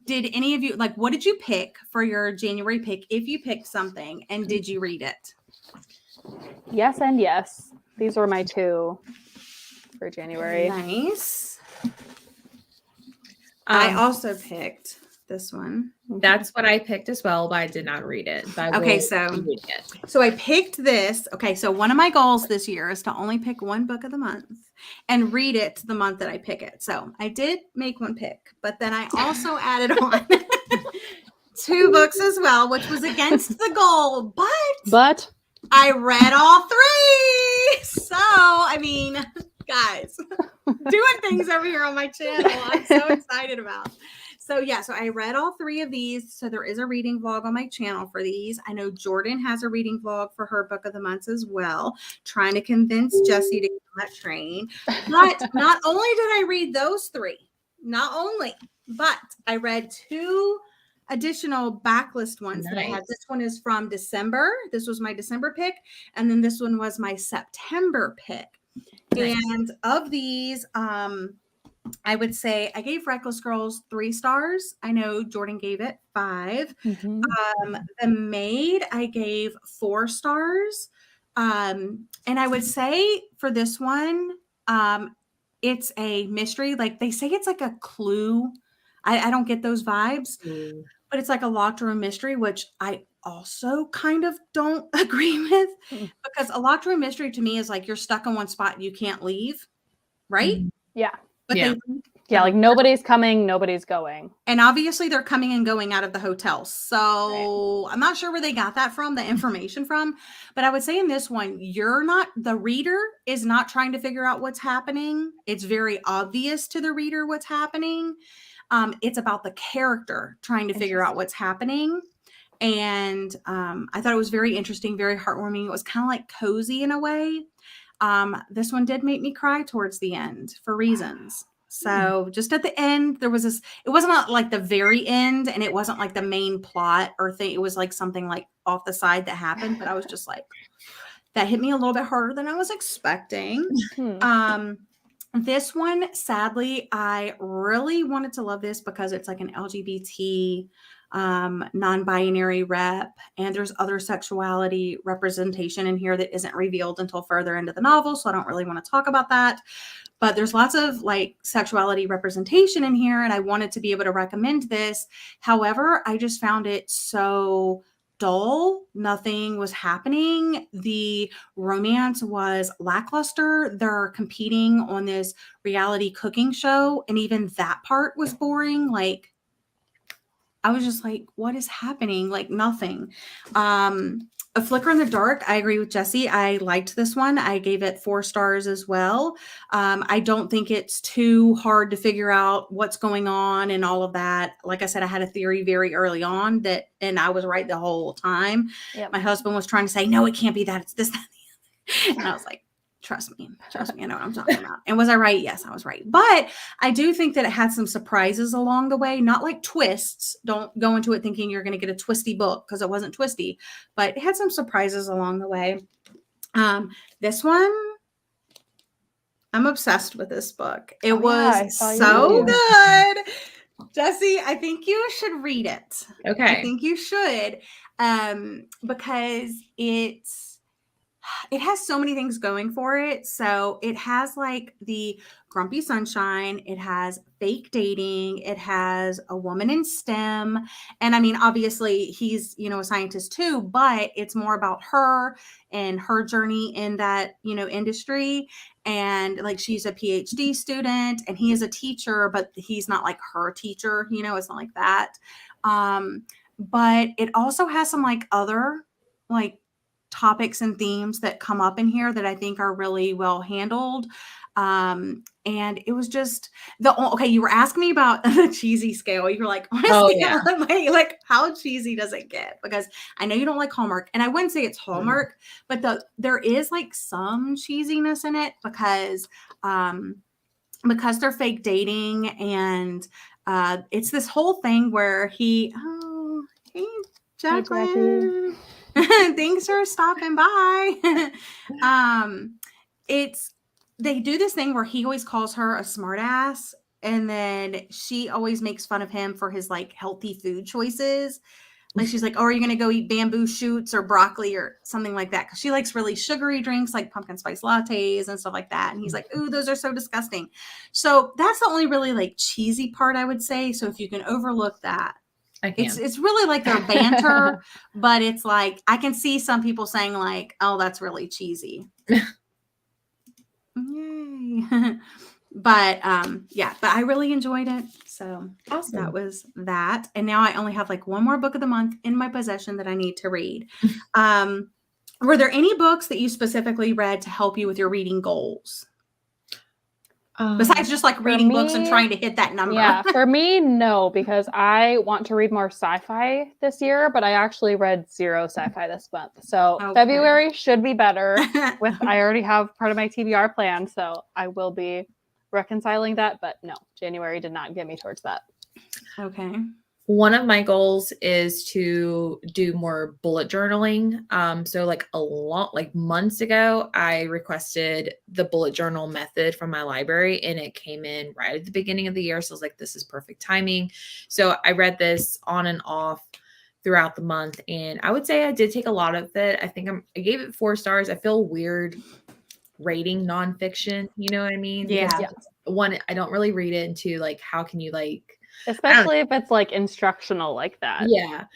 Did any of you, like, what did you pick for your January pick if you picked something, and did you read it? Yes and yes. These were my 2 for January. Nice. I also picked this one. That's what I picked as well, but I did not read it. Okay, so I picked this. Okay, so one of my goals this year is to only pick one book of the month and read it the month that I pick it. So I did make one pick, but then I also added on 2 books as well, which was against the goal, but I read all 3. So, I mean, guys, doing things over here on my channel I'm so excited about. So yeah, so I read all 3 of these. So there is a reading vlog on my channel for these. I know Jordan has a reading vlog for her book of the months as well, trying to convince Jessie to get on that train. But not only did I read those 3, but I read 2 additional backlist ones that I had. This one is from December. This was my December pick. And then this one was my September pick. Nice. And of these, I would say I gave Reckless Girls 3 stars. I know Jordan gave it 5. The Maid, I gave 4 stars. And I would say for this one, it's a mystery. Like they say it's like a clue. I don't get those vibes, but it's like a locked room mystery, which I also kind of don't agree with, because a locked room mystery to me is like you're stuck in one spot and you can't leave, right? Yeah. But like nobody's coming, nobody's going. And obviously they're coming and going out of the hotel. So I'm not sure where they got that from, the information from. But I would say in this one, the reader is not trying to figure out what's happening. It's very obvious to the reader what's happening. It's about the character trying to figure out what's happening. And I thought it was very interesting, very heartwarming. It was kind of like cozy in a way. This one did make me cry towards the end for reasons. So just at the end, there was this, it wasn't like the very end, and it wasn't like the main plot or thing. It was like something like off the side that happened, but I was just like, that hit me a little bit harder than I was expecting. This one, sadly, I really wanted to love this because it's like an LGBT non-binary rep, and there's other sexuality representation in here that isn't revealed until further into the novel, so I don't really want to talk about that. But there's lots of like sexuality representation in here, and I wanted to be able to recommend this. However, I just found it so dull. Nothing was happening. The romance was lackluster. They're competing on this reality cooking show, and even that part was boring. Like, I was just like, what is happening? Like, nothing. A Flicker in the Dark, I agree with Jessie. I liked this one. I gave it 4 stars as well. I don't think it's too hard to figure out what's going on and all of that. Like I said, I had a theory very early on and I was right the whole time. Yep. My husband was trying to say, no, it can't be that. It's this, that, and the other. And I was like, trust me, I know what I'm talking about. And was I right? Yes, I was right. But I do think that it had some surprises along the way, not like twists. Don't go into it thinking you're going to get a twisty book, because it wasn't twisty, but it had some surprises along the way. This one, I'm obsessed with this book. It was so good. Jessie, I think you should read it. Okay. I think you should, because it's it has so many things going for it. So it has like the grumpy sunshine, it has fake dating, it has a woman in STEM. And I mean, obviously he's, a scientist too, but it's more about her and her journey in that, industry. And like she's a PhD student and he is a teacher, but he's not like her teacher, it's not like that. But it also has some like other like topics and themes that come up in here that I think are really well handled. And it was just okay. You were asking me about the cheesy scale. You were like, honestly, like how cheesy does it get? Because I know you don't like Hallmark, and I wouldn't say it's Hallmark, but there is like some cheesiness in it because they're fake dating, and it's this whole thing where hey, Jacqueline. Thanks for stopping by. They do this thing where he always calls her a smartass, and then she always makes fun of him for his like healthy food choices. Like she's like, "Oh, are you gonna go eat bamboo shoots or broccoli or something like that?" Because she likes really sugary drinks like pumpkin spice lattes and stuff like that. And he's like, "Ooh, those are so disgusting." So that's the only really like cheesy part I would say. So if you can overlook that. It's really like their banter, but it's like I can see some people saying like, "Oh, that's really cheesy." Yay! But I really enjoyed it. So awesome. That was that. And now I only have like one more book of the month in my possession that I need to read. Were there any books that you specifically read to help you with your reading goals? Besides just like reading books and trying to hit that number. Yeah, for me, no, because I want to read more sci-fi this year, but I actually read 0 sci-fi this month. So February should be better. I already have part of my TBR plan, so I will be reconciling that. But no, January did not get me towards that. Okay. One of my goals is to do more bullet journaling. So like months ago, I requested the bullet journal method from my library and it came in right at the beginning of the year. So I was like, this is perfect timing. So I read this on and off throughout the month. And I would say I did take a lot of it. I think I gave it 4 stars. I feel weird rating nonfiction. You know what I mean? Yeah. Because one, I don't really read it, and 2, like, how can you like, especially if it's like instructional like that. Yeah.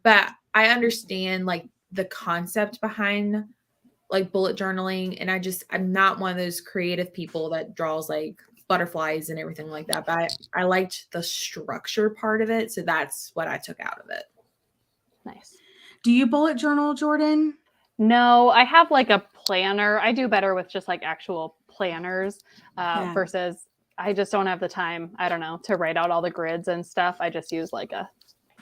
But I understand like the concept behind like bullet journaling. And I'm not one of those creative people that draws like butterflies and everything like that. But I liked the structure part of it. So that's what I took out of it. Nice. Do you bullet journal, Jordan? No, I have like a planner. I do better with just like actual planners versus I just don't have the time, I don't know, to write out all the grids and stuff. I just use like a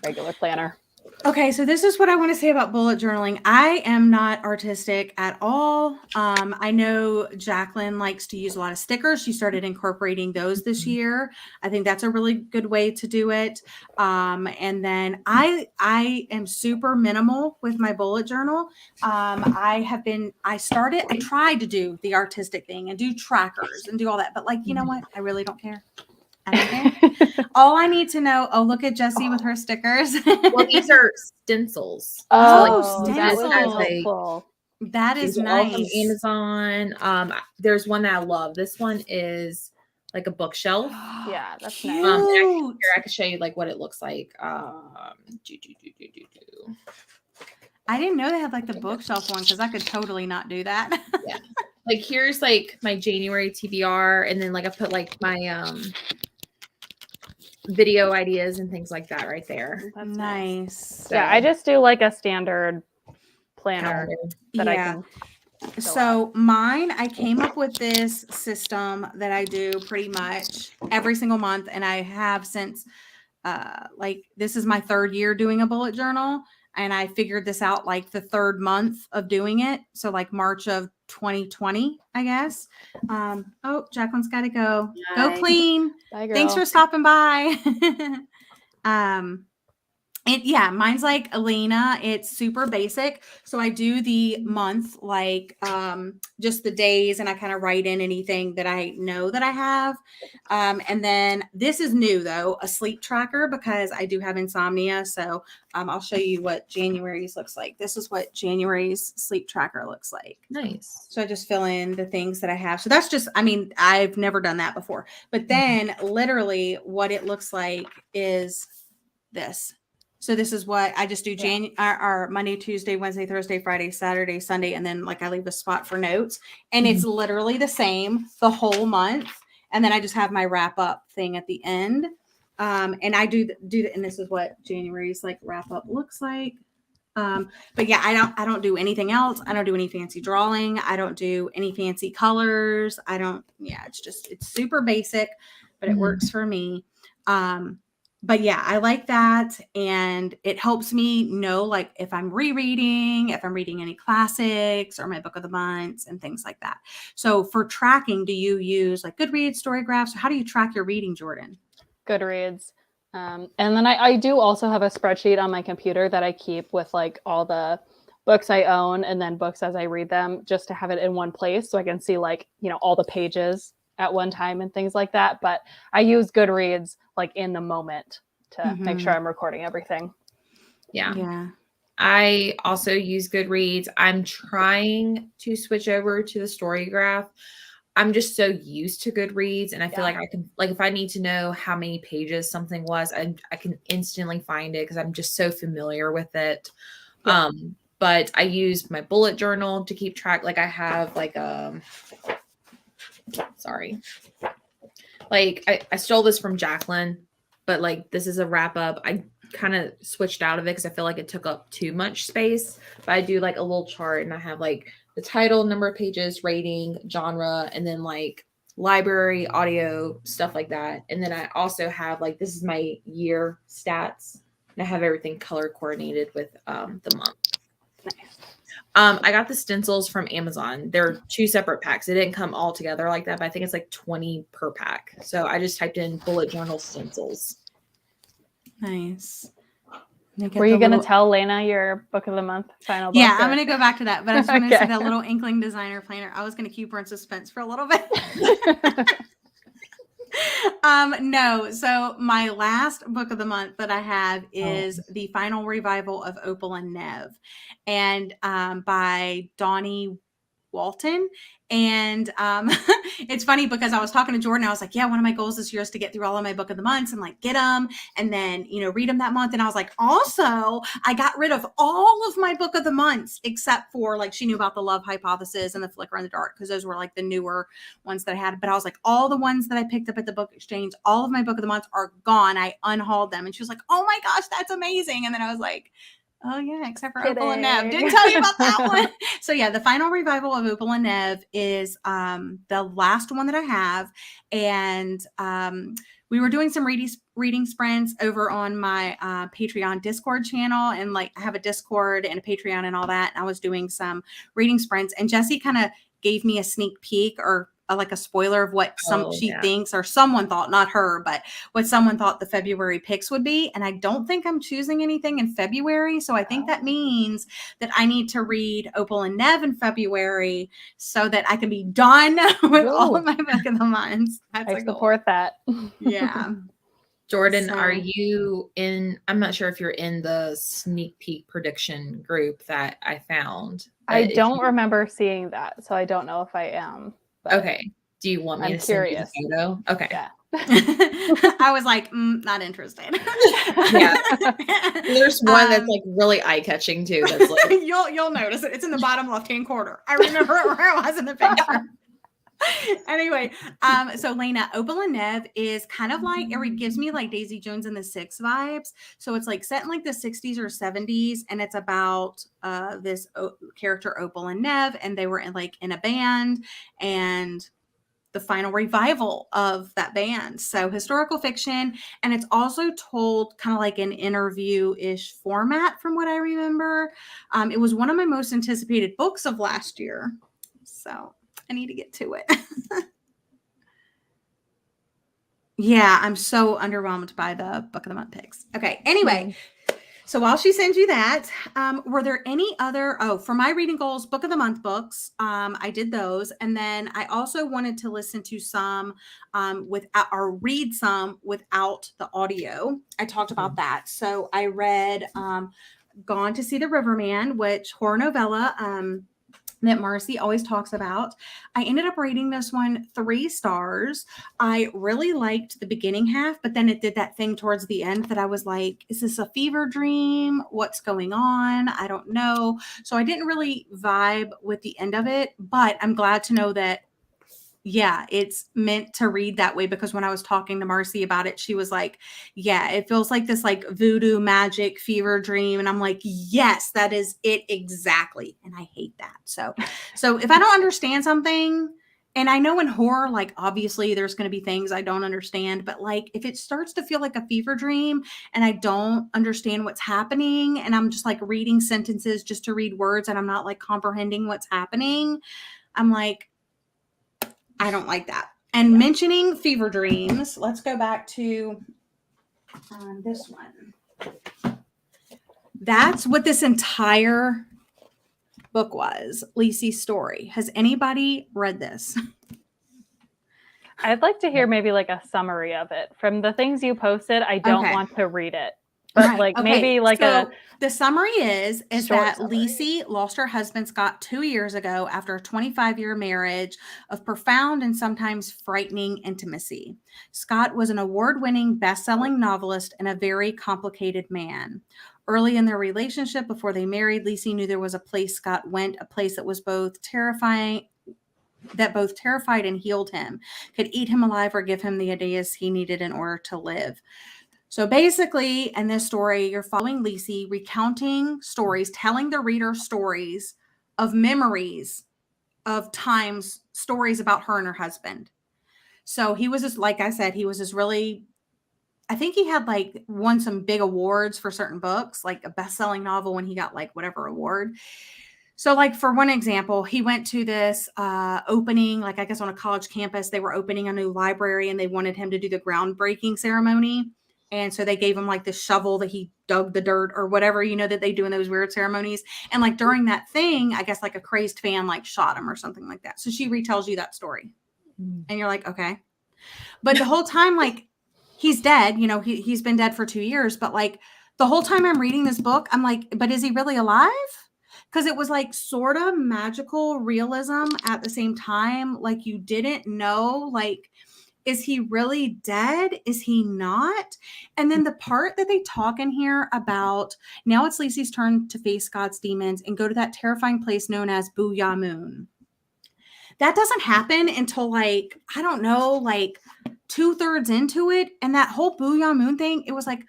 regular planner. Okay, so this is what I want to say about bullet journaling. I am not artistic at all. I know Jacqueline likes to use a lot of stickers. She started incorporating those this year. I think that's a really good way to do it. And then I am super minimal with my bullet journal. I tried to do the artistic thing and do trackers and do all that. But like, you know what? I really don't care. I don't care. All I need to know. Oh, look at Jessie with her stickers. Well, these are stencils. Stencils. That is nice. All from Amazon. There's one that I love. This one is like a bookshelf. Yeah, that's cute. nice. I can show you like what it looks like. I didn't know they had like the bookshelf one because I could totally not do that. Yeah. Like here's like my January TBR, and then like I put like my video ideas and things like that right there. That's nice. So, yeah, I just do like a standard planner that I can. So mine, I came up with this system that I do pretty much every single month, and I have since this is my 3rd year doing a bullet journal. And I figured this out like the 3rd month of doing it. So like March of 2020, I guess. Oh, Jacqueline's got to go. Go clean. Bye, girl. Thanks for stopping by. Yeah, mine's like Elena. It's super basic. So I do the month, like just the days, and I kind of write in anything that I know that I have. And then this is new though, a sleep tracker, because I do have insomnia. So I'll show you what January's looks like. This is what January's sleep tracker looks like. Nice. So I just fill in the things that I have. So that's just, I mean, I've never done that before. But then literally what it looks like is this. So this is what I just do our Monday, Tuesday, Wednesday, Thursday, Friday, Saturday, Sunday, and then like I leave a spot for notes. And it's literally the same the whole month. And then I just have my wrap up thing at the end. And I do and this is what January's like wrap up looks like. But yeah, I don't do anything else. I don't do any fancy drawing. I don't do any fancy colors. It's super basic, but it works for me. But yeah, I like that. And it helps me know, like, if I'm rereading, if I'm reading any classics or my book of the months and things like that. So for tracking, do you use like Goodreads, Storygraphs? Or how do you track your reading, Jordan? Goodreads. And then I do also have a spreadsheet on my computer that I keep with like all the books I own and then books as I read them, just to have it in one place so I can see like, you know, all the pages at one time and things like that. But I use Goodreads like in the moment to make sure I'm recording everything. Yeah. I also use Goodreads. I'm trying to switch over to the Storygraph. I'm just so used to Goodreads, and I feel like I can, like, if I need to know how many pages something was, I can instantly find it because I'm just so familiar with it. Yeah. But I use my bullet journal to keep track. Like I have like I stole this from Jacqueline, but like this is a wrap up. I kind of switched out of it because I feel like it took up too much space. But I do like a little chart, and I have like the title, number of pages, rating, genre, and then like library, audio, stuff like that. And then I also have like, this is my year stats, and I have everything color coordinated with the month. Nice. I got the stencils from Amazon. They're 2 separate packs. They didn't come all together like that, but I think it's like 20 per pack. So I just typed in bullet journal stencils. Nice. Were you going to tell Lena your book of the month final book? Yeah, I'm going to go back to that. But I just want to say that little Inkling designer planner. I was going to keep her in suspense for a little bit. No. So my last book of the month that I have is the final revival of Opal and Nev, and by Donnie Walton. And it's funny because I was talking to Jordan. I was like, yeah, one of my goals this year is to get through all of my book of the months and like get them and then, you know, read them that month. And I was like, also, I got rid of all of my book of the months except for like, she knew about the Love Hypothesis and the Flicker in the Dark, because those were like the newer ones that I had. But I was like, all the ones that I picked up at the book exchange, all of my book of the months are gone. I unhauled them. And she was like, oh my gosh, that's amazing. And then I was like, oh yeah, except for Opal and Nev. Didn't tell you about that one. So yeah, the final revival of Opal and Nev is the last one that I have. And we were doing some reading sprints over on my Patreon Discord channel. And like I have a Discord and a Patreon and all that. And I was doing some reading sprints. And Jessie kind of gave me a sneak peek or like a spoiler of what she thinks, or someone thought, not her, but what someone thought the February picks would be. And I don't think I'm choosing anything in February. So I think that means that I need to read Opal and Nev in February so that I can be done with all of my book of the months. I support that. Yeah. Jordan, are you in? I'm not sure if you're in the sneak peek prediction group that I found. I don't remember seeing that, so I don't know if I am. Okay. Do you want me to send you the photo? Okay. Yeah. I was like, not interested. Yeah. There's one that's like really eye-catching too. That's like you'll notice it. It's in the bottom left-hand corner. I remember where I was in the picture. Anyway, so Lena, Opal and Nev is kind of like, it gives me like Daisy Jones and the Six vibes. So it's like set in like the 60s or 70s, and it's about this character Opal and Nev, and they were in a band, and the final revival of that band. So historical fiction, and it's also told kind of like an interview-ish format from what I remember. It was one of my most anticipated books of last year. So I need to get to it. Yeah, I'm so underwhelmed by the book of the month picks. Okay, anyway, So while she sends you that, were there any other, for my reading goals, book of the month books, I did those. And then I also wanted to listen to some without, or read some without the audio. I talked about that. So I read Gone to See the Riverman, which horror novella that Marcy always talks about. I ended up rating this one 3 stars. I really liked the beginning half, but then it did that thing towards the end that I was like, is this a fever dream? What's going on? I don't know. So I didn't really vibe with the end of it, but I'm glad to know that, yeah, it's meant to read that way, because when I was talking to Marcy about it, she was like, yeah, it feels like this like voodoo magic fever dream. And I'm like, yes, that is it exactly. And I hate that. So if I don't understand something, and I know in horror, like obviously there's going to be things I don't understand, but like if it starts to feel like a fever dream and I don't understand what's happening and I'm just like reading sentences just to read words and I'm not like comprehending what's happening, I'm like, I don't like that. And mentioning fever dreams, let's go back to this one. That's what this entire book was, Lisey's story. Has anybody read this? I'd like to hear maybe like a summary of it. From the things you posted, I don't want to read it. But like maybe like the summary is that summary. Lisey lost her husband Scott 2 years ago after a 25-year marriage of profound and sometimes frightening intimacy. Scott was an award-winning, best-selling novelist and a very complicated man. Early in their relationship, before they married, Lisey knew there was a place Scott went, a place that was both terrified and healed him, could eat him alive or give him the ideas he needed in order to live. So basically, in this story, you're following Lisey recounting stories, telling the reader stories of memories of times, stories about her and her husband. So he was just, like I said, he was just really, I think he had like won some big awards for certain books, like a best-selling novel when he got like whatever award. So like for one example, he went to this opening, like I guess on a college campus, they were opening a new library and they wanted him to do the groundbreaking ceremony. And so they gave him like this shovel that he dug the dirt or whatever, you know, that they do in those weird ceremonies. And like during that thing, I guess like a crazed fan like shot him or something like that. So she retells you that story. And you're like, okay. But the whole time, like he's dead, you know, he's been dead for 2 years. But like the whole time I'm reading this book, I'm like, but is he really alive? Because it was like sort of magical realism at the same time. Like you didn't know, like, is he really dead? Is he not? And then the part that they talk in here about, now it's Lisey's turn to face God's demons and go to that terrifying place known as Booyah Moon. That doesn't happen until like, I don't know, like 2/3 into it. And that whole Booyah Moon thing, it was like,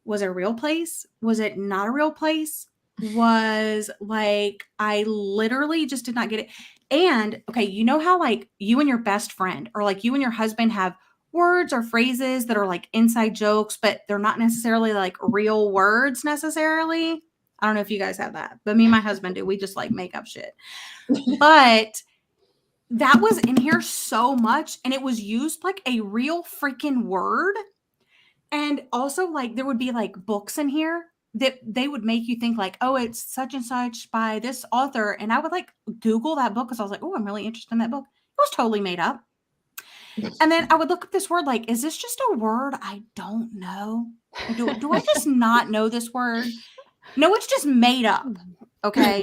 was it a real place? Was it not a real place? Was like, I literally just did not get it. And okay, you know how like you and your best friend or like you and your husband have words or phrases that are like inside jokes, but they're not necessarily like real words necessarily. I don't know if you guys have that, but me and my husband do. We just like make up shit. But that was in here so much, and it was used like a real freaking word. And also like there would be like books in here that they would make you think like, oh, it's such and such by this author. And I would like Google that book because I was like, oh, I'm really interested in that book. It was totally made up. And then I would look up this word like, is this just a word I don't know? Do I just not know this word? No, it's just made up. Okay.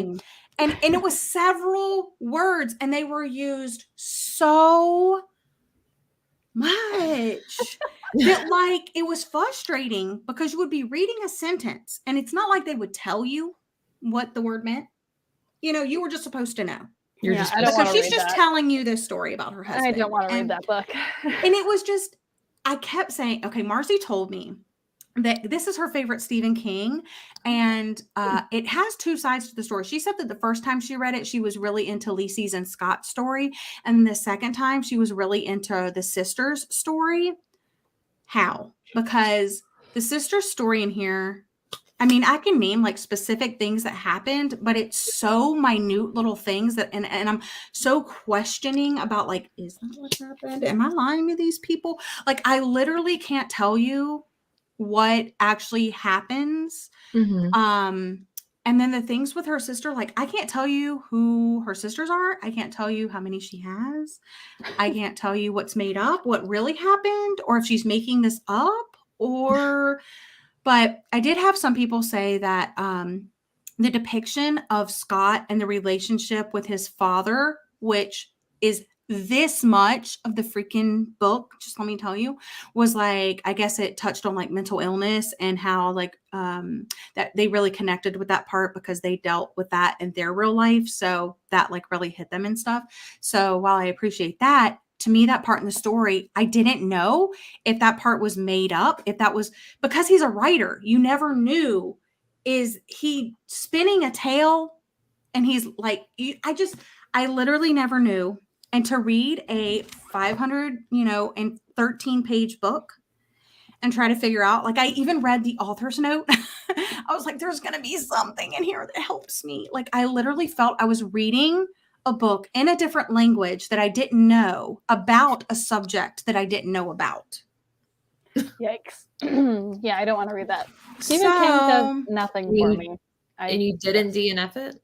And it was several words and they were used so much that like it was frustrating because you would be reading a sentence and it's not like they would tell you what the word meant. You know, you were just supposed to know. You're just because she's just telling you this story about her husband. I don't want to read that book. And it was just, I kept saying, okay, Marcy told me that this is her favorite Stephen King, and it has 2 sides to the story. She said that the first time she read it, she was really into Lisey's and Scott's story, and the second time she was really into the sisters' story. How? Because the sisters' story in here, I mean, I can name like specific things that happened, but it's so minute little things that, and I'm so questioning about like, is that what happened? Am I lying to these people? Like, I literally can't tell you what actually happens. And then the things with her sister, like, I can't tell you who her sisters are. I can't tell you how many she has. I can't tell you what's made up, what really happened, or if she's making this up, but I did have some people say that the depiction of Scott and the relationship with his father, which is this much of the freaking book, just let me tell you, was like, I guess it touched on like mental illness and how like that they really connected with that part because they dealt with that in their real life. So that like really hit them and stuff. So while I appreciate that, to me, that part in the story, I didn't know if that part was made up, if that was because he's a writer, you never knew, is he spinning a tale? And he's like, I literally never knew. And to read a 500, and 13-page book and try to figure out, like, I even read the author's note. I was like, there's going to be something in here that helps me. Like, I literally felt I was reading a book in a different language that I didn't know about a subject that I didn't know about. Yikes. Yeah, I don't want to read that. Stephen King does nothing for me. And you didn't DNF it?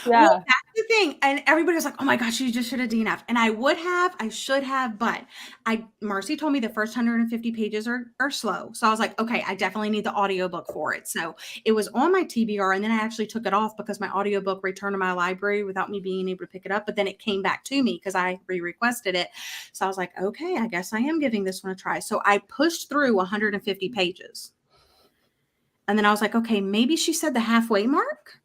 Yeah. Well, that's the thing. And everybody was like, oh my gosh, you just should have DNF'd. And I should have, but Marcy told me the first 150 pages are slow. So I was like, okay, I definitely need the audiobook for it. So it was on my TBR, and then I actually took it off because my audiobook returned to my library without me being able to pick it up. But then it came back to me because I re-requested it. So I was like, okay, I guess I am giving this one a try. So I pushed through 150 pages. And then I was like, okay, maybe she said the halfway mark.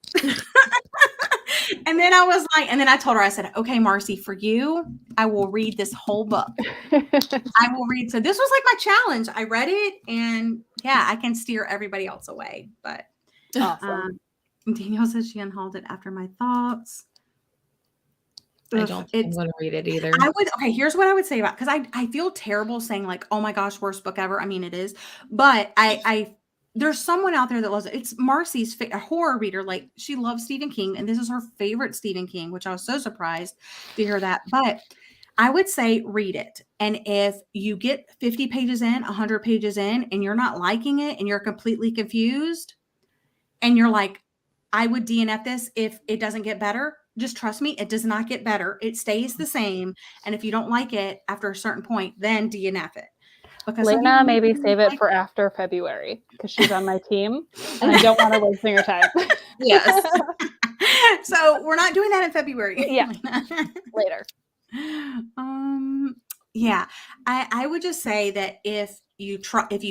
And then I was like, and then I told her, I said, okay, Marcy, for you, I will read this whole book. I will read. So this was like my challenge. I read it, and yeah, I can steer everybody else away. But awesome. Danielle says she unhauled it after my thoughts. I don't think I'm going to read it either. Okay, here's what I would say about, because I feel terrible saying like, oh my gosh, worst book ever. I mean, it is. But I there's someone out there that loves it. It's Marcy's a horror reader. Like, she loves Stephen King, and this is her favorite Stephen King, which I was so surprised to hear that. But I would say read it. And if you get 50 pages in, 100 pages in, and you're not liking it and you're completely confused and you're like, I would DNF this if it doesn't get better. Just trust me, it does not get better. It stays the same. And if you don't like it after a certain point, then DNF it. Because Lena, maybe save it for after February because she's on my team and I don't want to waste your time. Yes. So we're not doing that in February. Yeah. Later. Yeah. I would just say that if you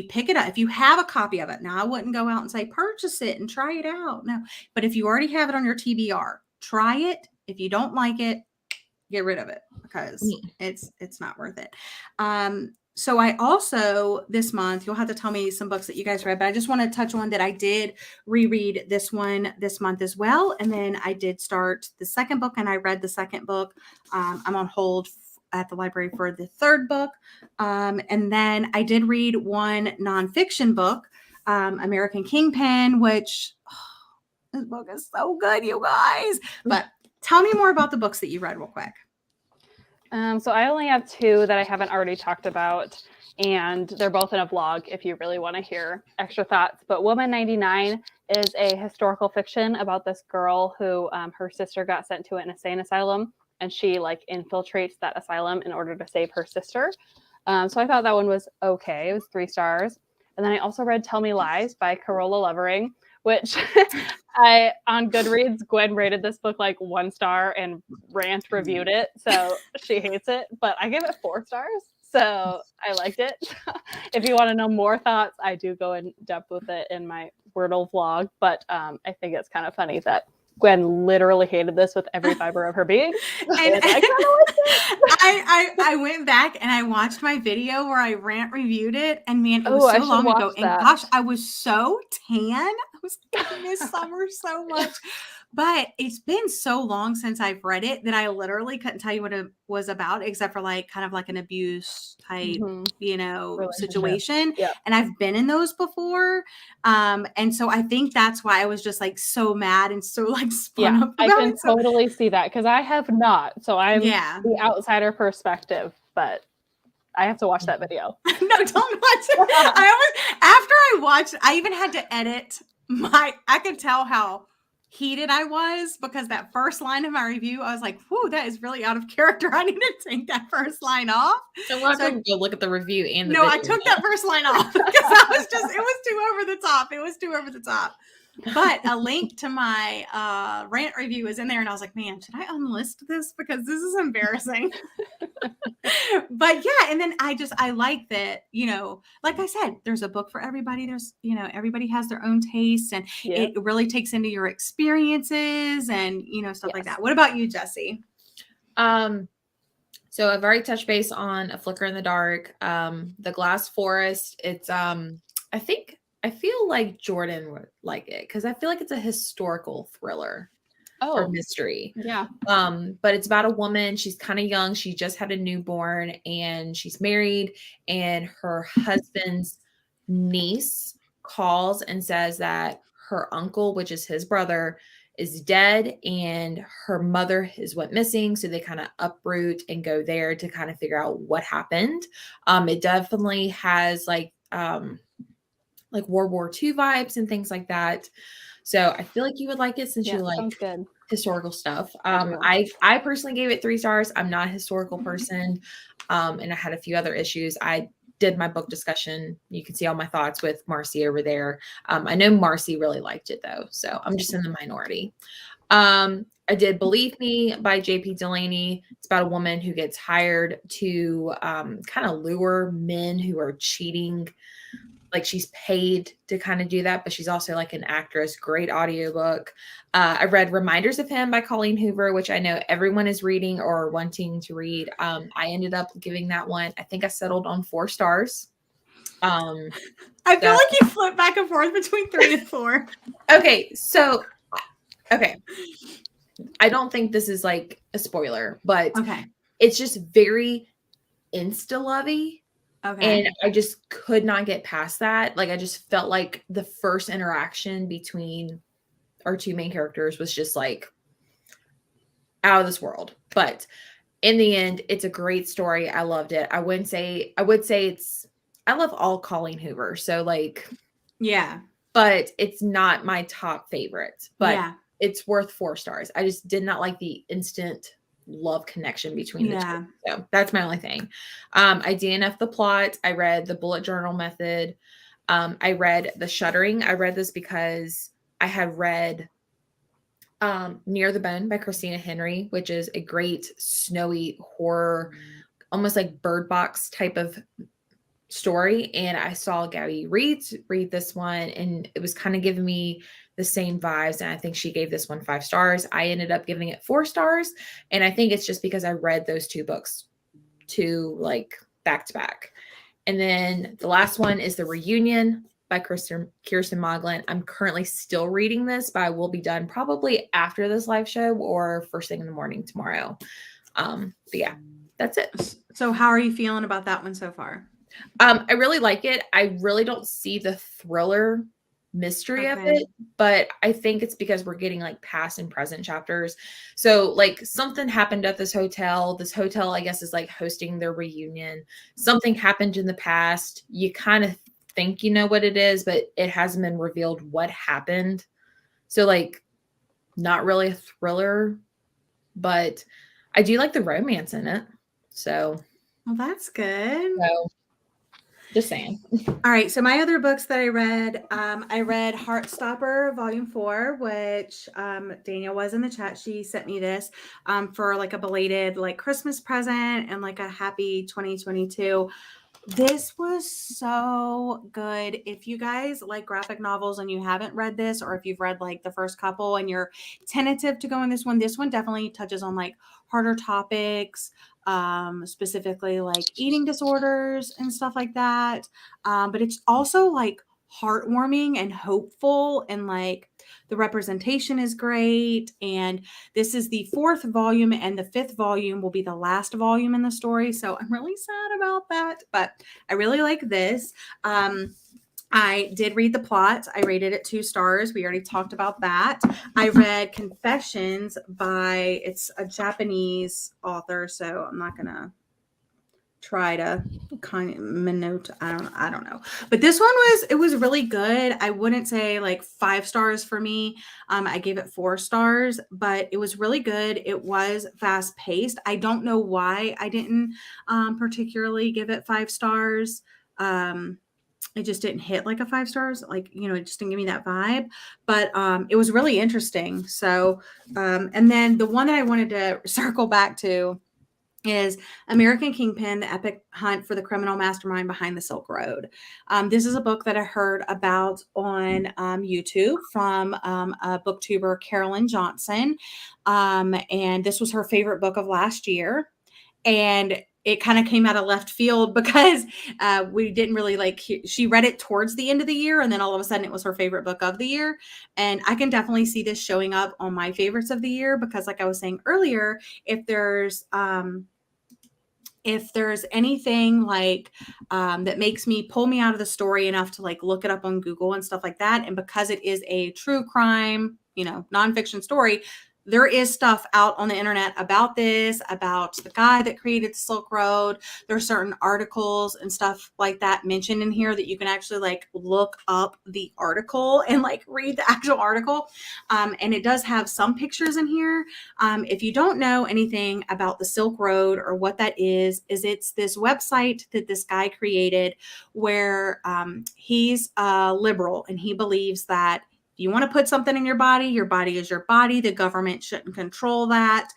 pick it up, if you have a copy of it, now I wouldn't go out and say purchase it and try it out. No. But if you already have it on your TBR, try it. If you don't like it, get rid of it because it's not worth it. So I also, this month, you'll have to tell me some books that you guys read, but I just want to touch on that I did reread this one this month as well. And then I did start the second book, and I read the second book. I'm on hold at the library for the third book. And then I did read one nonfiction book, American Kingpin, which this book is so good, you guys. But tell me more about the books that you read real quick. So I only have two that I haven't already talked about, and they're both in a vlog if you really want to hear extra thoughts. But Woman 99 is a historical fiction about this girl who her sister got sent to an insane asylum, and she like infiltrates that asylum in order to save her sister. So I thought that one was okay. It was 3 stars. And then I also read Tell Me Lies by Carola Levering, which on Goodreads, Gwen rated this book like 1 star and Rant reviewed it. So she hates it, but I give it 4 stars. So I liked it. If you want to know more thoughts, I do go in depth with it in my Wordle vlog. But I think it's kind of funny that Gwen literally hated this with every fiber of her being. And I went back and I watched my video where I rant reviewed it, and man, it was so long ago. And gosh, I was so tan. I was loving this summer so much. But it's been so long since I've read it that I literally couldn't tell you what it was about, except for like kind of like an abuse type, situation. Yep. And I've been in those before. And so I think that's why I was just like so mad and so like spun up about I can it. totally see that because I have not. So I'm the outsider perspective, but I have to watch that video. No, don't watch it. After I watched, I even had to edit I could tell how heated I was because that first line of my review, I was like, whew, that is really out of character. I need to take that first line off. So we'll have to go look at the review and the No, video. I took that first line off because it was too over the top. It was too over the top. But a link to my rant review is in there, and I was like, man, should I unlist this? Because this is embarrassing. But yeah, and then I like that, like I said, there's a book for everybody. There's, everybody has their own taste, and it really takes into your experiences and, stuff like that. What about you, Jessie? So I've already touched base on A Flicker in the Dark. The Glass Forest. It's, I feel like Jordan would like it because I feel like it's a historical thriller or mystery. Yeah. But it's about a woman. She's kind of young. She just had a newborn and she's married, and her husband's niece calls and says that her uncle, which is his brother, is dead and her mother went missing. So they kind of uproot and go there to kind of figure out what happened. It definitely has like World War II vibes and things like that. So I feel like you would like it since you like historical stuff. I personally gave it 3 stars. I'm not a historical person. And I had a few other issues. I did my book discussion. You can see all my thoughts with Marcy over there. I know Marcy really liked it though. So I'm just in the minority. I did Believe Me by JP Delaney. It's about a woman who gets hired to kind of lure men who are cheating. Like she's paid to kind of do that, but she's also like an actress. Great audiobook. I read Reminders of Him by Colleen Hoover, which I know everyone is reading or wanting to read. I ended up giving that one. I think I settled on 4 stars. I feel like you flip back and forth between 3 and 4. Okay. So, I don't think this is like a spoiler, but it's just very insta-lovey. Okay. And I just could not get past that. Like, I just felt like the first interaction between our 2 main characters was just like out of this world. But in the end, it's a great story. I loved it. I would say I love all Colleen Hoover. So like, yeah, but it's not my top favorite, but it's worth 4 stars. I just did not like the instant love connection between the 2. So that's my only thing. I DNF'd the plot. I read The Bullet Journal Method. I read The Shuddering. I read this because I had read Near the Bone by Christina Henry, which is a great snowy horror, almost like Bird Box type of story. And I saw Gabby read this one, and it was kind of giving me the same vibes. And I think she gave this one 5 stars. I ended up giving it 4 stars. And I think it's just because I read those 2 books like back to back. And then the last one is The Reunion by Kirsten Moglen. I'm currently still reading this, but I will be done probably after this live show or first thing in the morning tomorrow. But yeah, that's it. So how are you feeling about that one so far? I really like it. I really don't see the thriller mystery of it, but I think it's because we're getting like past and present chapters. So like something happened at this hotel. This hotel, I guess, is like hosting their reunion. Something happened in the past. You kind of think you know what it is, but it hasn't been revealed what happened. So like not really a thriller, but I do like the romance in it. So well, that's good. So just saying. All right. So my other books that I read Heartstopper Volume 4, which Daniel was in the chat. She sent me this for like a belated like Christmas present and like a happy 2022. This was so good. If you guys like graphic novels and you haven't read this, or if you've read like the first couple and you're tentative to go in this one definitely touches on like harder topics, specifically like eating disorders and stuff like that. But it's also like heartwarming and hopeful, and like the representation is great. And this is the 4th volume, and the 5th volume will be the last volume in the story. So I'm really sad about that, but I really like this. I did read the plot. I rated it 2 stars. We already talked about that. I read Confessions it's a Japanese author, so I'm not going to try to kind of Minato. I don't know. But this one was really good. I wouldn't say like 5 stars for me. I gave it 4 stars, but it was really good. It was fast paced. I don't know why I didn't particularly give it 5 stars. It just didn't hit like a 5 stars. Like, it just didn't give me that vibe, but it was really interesting. So, and then the one that I wanted to circle back to is American Kingpin, the epic hunt for the criminal mastermind behind the Silk Road. This is a book that I heard about on YouTube from a booktuber, Carolyn Johnson. And this was her favorite book of last year. And it kind of came out of left field because we didn't really she read it towards the end of the year. And then all of a sudden it was her favorite book of the year. And I can definitely see this showing up on my favorites of the year, because like I was saying earlier, if there's anything like that makes me pull me out of the story enough to like look it up on Google and stuff like that. And because it is a true crime, nonfiction story, there is stuff out on the internet about this, about the guy that created the Silk Road. There's certain articles and stuff like that mentioned in here that you can actually like look up the article and like read the actual article. And it does have some pictures in here. If you don't know anything about the Silk Road or what that is it's this website that this guy created where he's a liberal and he believes that you want to put something in your body is your body. The government shouldn't control that.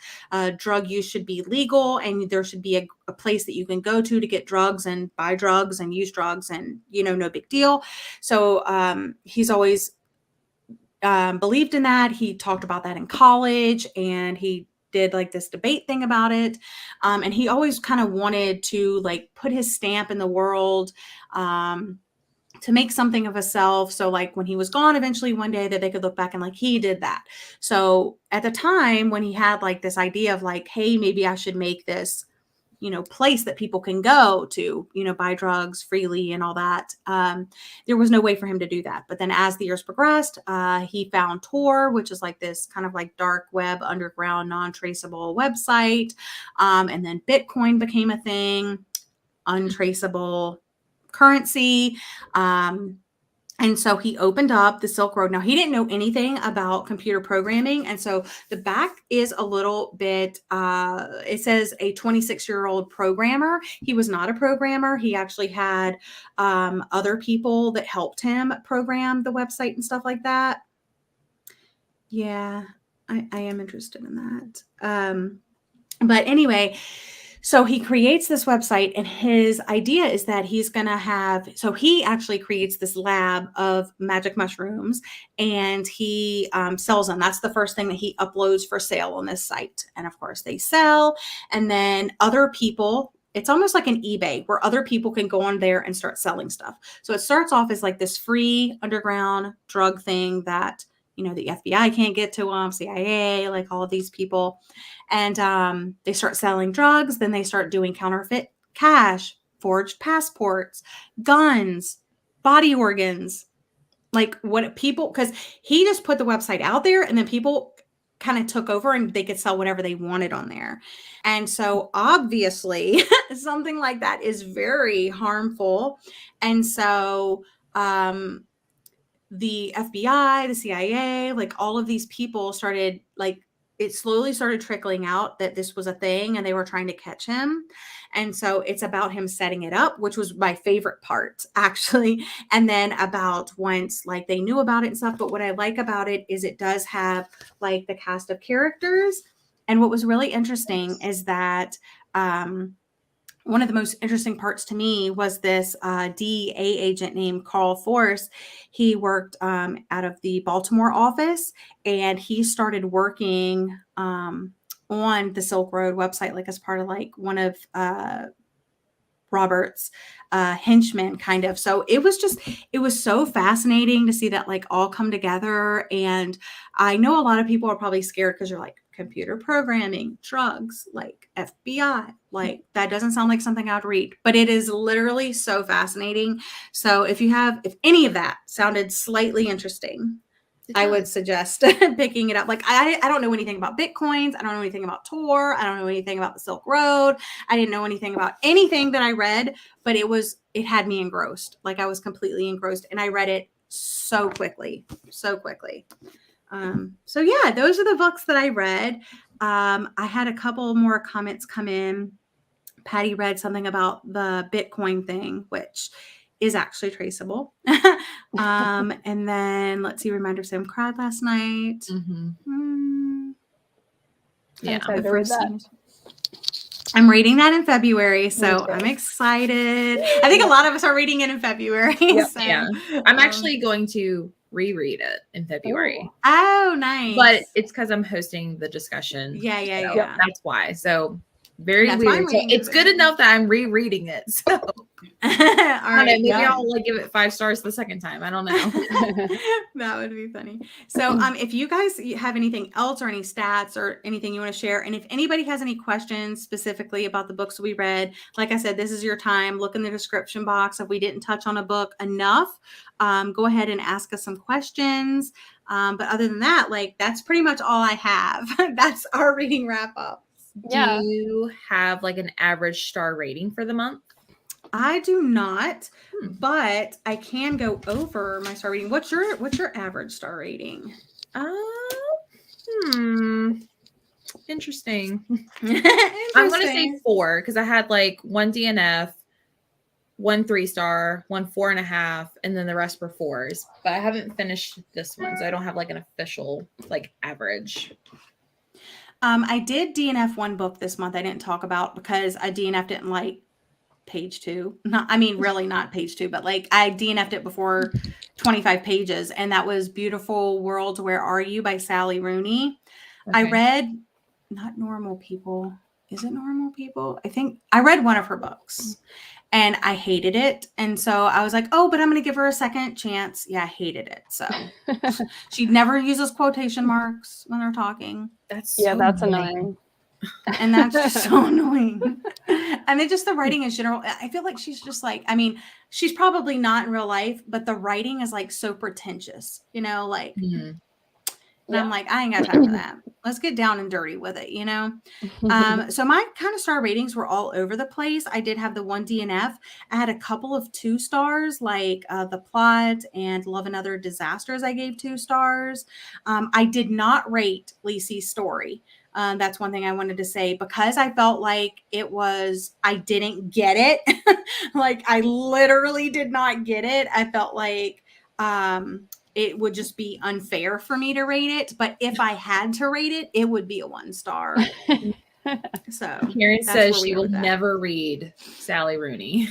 Drug use should be legal, and there should be a place that you can go to get drugs and buy drugs and use drugs, and, no big deal. So he's always believed in that. He talked about that in college, and he did like this debate thing about it. And he always kind of wanted to like put his stamp in the world, to make something of himself. So like when he was gone eventually one day that they could look back and like, he did that. So at the time when he had like this idea of like, hey, maybe I should make this, place that people can go to, buy drugs freely and all that. There was no way for him to do that. But then as the years progressed, he found Tor, which is like this kind of like dark web, underground, non-traceable website. And then Bitcoin became a thing, untraceable currency. And so he opened up the Silk Road. Now, he didn't know anything about computer programming. And so the back is a little bit, it says a 26-year-old programmer. He was not a programmer. He actually had other people that helped him program the website and stuff like that. Yeah, I am interested in that. But anyway, so he creates this website, and his idea is that he's going to so he actually creates this lab of magic mushrooms, and he sells them. That's the first thing that he uploads for sale on this site. And of course they sell, and then other people, it's almost like an eBay where other people can go on there and start selling stuff. So it starts off as like this free underground drug thing that, the FBI can't get to them, CIA, like all of these people. And they start selling drugs. Then they start doing counterfeit cash, forged passports, guns, body organs, like what people, because he just put the website out there and then people kind of took over and they could sell whatever they wanted on there. And so obviously something like that is very harmful. And so, the FBI, the CIA, like all of these people started, like, it slowly started trickling out that this was a thing and they were trying to catch him. And so it's about him setting it up, which was my favorite part, actually. And then about once like they knew about it and stuff. But what I like about it is it does have like the cast of characters. And what was really interesting is that one of the most interesting parts to me was this DEA agent named Carl Force. He worked out of the Baltimore office, and he started working on the Silk Road website, like as part of like one of Robert's henchmen, kind of. So it was so fascinating to see that like all come together. And I know a lot of people are probably scared because you're like, computer programming, drugs, like FBI, like that doesn't sound like something I'd read, but it is literally so fascinating. So if any of that sounded slightly interesting. I would suggest picking it up. Like, I don't know anything about Bitcoins. I don't know anything about Tor. I don't know anything about the Silk Road. I didn't know anything about anything that I read, but it had me engrossed. Like, I was completely engrossed, and I read it so quickly. So yeah, those are the books that I read. I had a couple more comments come in. Patty read something about the Bitcoin thing, which is actually traceable. And then let's see, reminder Sam cried last night. Yeah, excited to read that. I'm reading that in February, so I'm excited. I think a lot of us are reading it in February. Yep. So, yeah. I'm actually going to reread it in February. Oh, nice. But it's because I'm hosting the discussion. Yeah. So that's why. So very That's why I'm weird. So reading it it's good enough that I'm rereading it. So All I don't know, maybe yeah. I'll like give it 5 stars the second time. I don't know. That would be funny. So if you guys have anything else or any stats or anything you want to share, and if anybody has any questions specifically about the books we read, like I said, this is your time. Look in the description box. If we didn't touch on a book enough, go ahead and ask us some questions. But other than that, like, that's pretty much all I have. That's our reading wrap up. Yeah. Do you have like an average star rating for the month? I do not, but I can go over my star rating. What's your average star rating? Interesting. I'm gonna say 4 because I had like 1 DNF, 1 3-star, 1 4.5, and then the rest were 4s. But I haven't finished this one, so I don't have like an official like average. I did DNF one book this month I didn't talk about because I DNF'd it in like page 2. Really not page 2, but like I DNF'd it before 25 pages, and that was Beautiful World, Where Are You by Sally Rooney. Okay. I read not Normal People. Is it Normal People? I think I read one of her books and I hated it. And so I was like, oh, but I'm going to give her a second chance. Yeah, I hated it. So she never uses quotation marks when they're talking. That's annoying. And that's just so annoying. And then just the writing in general, I feel like she's just like, she's probably not in real life, but the writing is like so pretentious, like, and I'm like, I ain't got time for that. Let's get down and dirty with it, So my kind of star ratings were all over the place. I did have the 1 DNF. I had a couple of 2 stars, like The Plot and Love and Other Disasters. I gave 2 stars. I did not rate Lisey's story. That's one thing I wanted to say, because I felt like I didn't get it. Like, I literally did not get it. I felt like it would just be unfair for me to rate it. But if I had to rate it, it would be a 1 star. So Karen says she will never read Sally Rooney.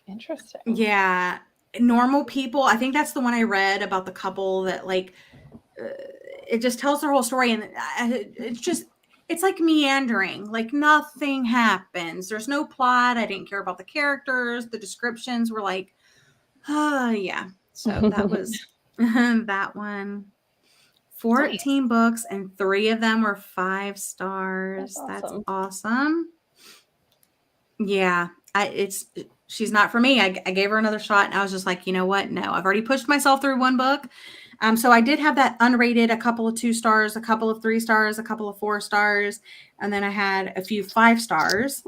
Interesting. Yeah. Normal People. I think that's the one I read about the couple that like, it just tells their whole story. And it's like meandering, like nothing happens. There's no plot. I didn't care about the characters. The descriptions were like, yeah. So that was that one. 14 books, and 3 of them were 5 stars. That's awesome. Yeah, she's not for me. I gave her another shot, and I was just like, you know what? No, I've already pushed myself through 1 book. So I did have that unrated, a couple of 2 stars, a couple of 3 stars, a couple of 4 stars, and then I had a few 5 stars.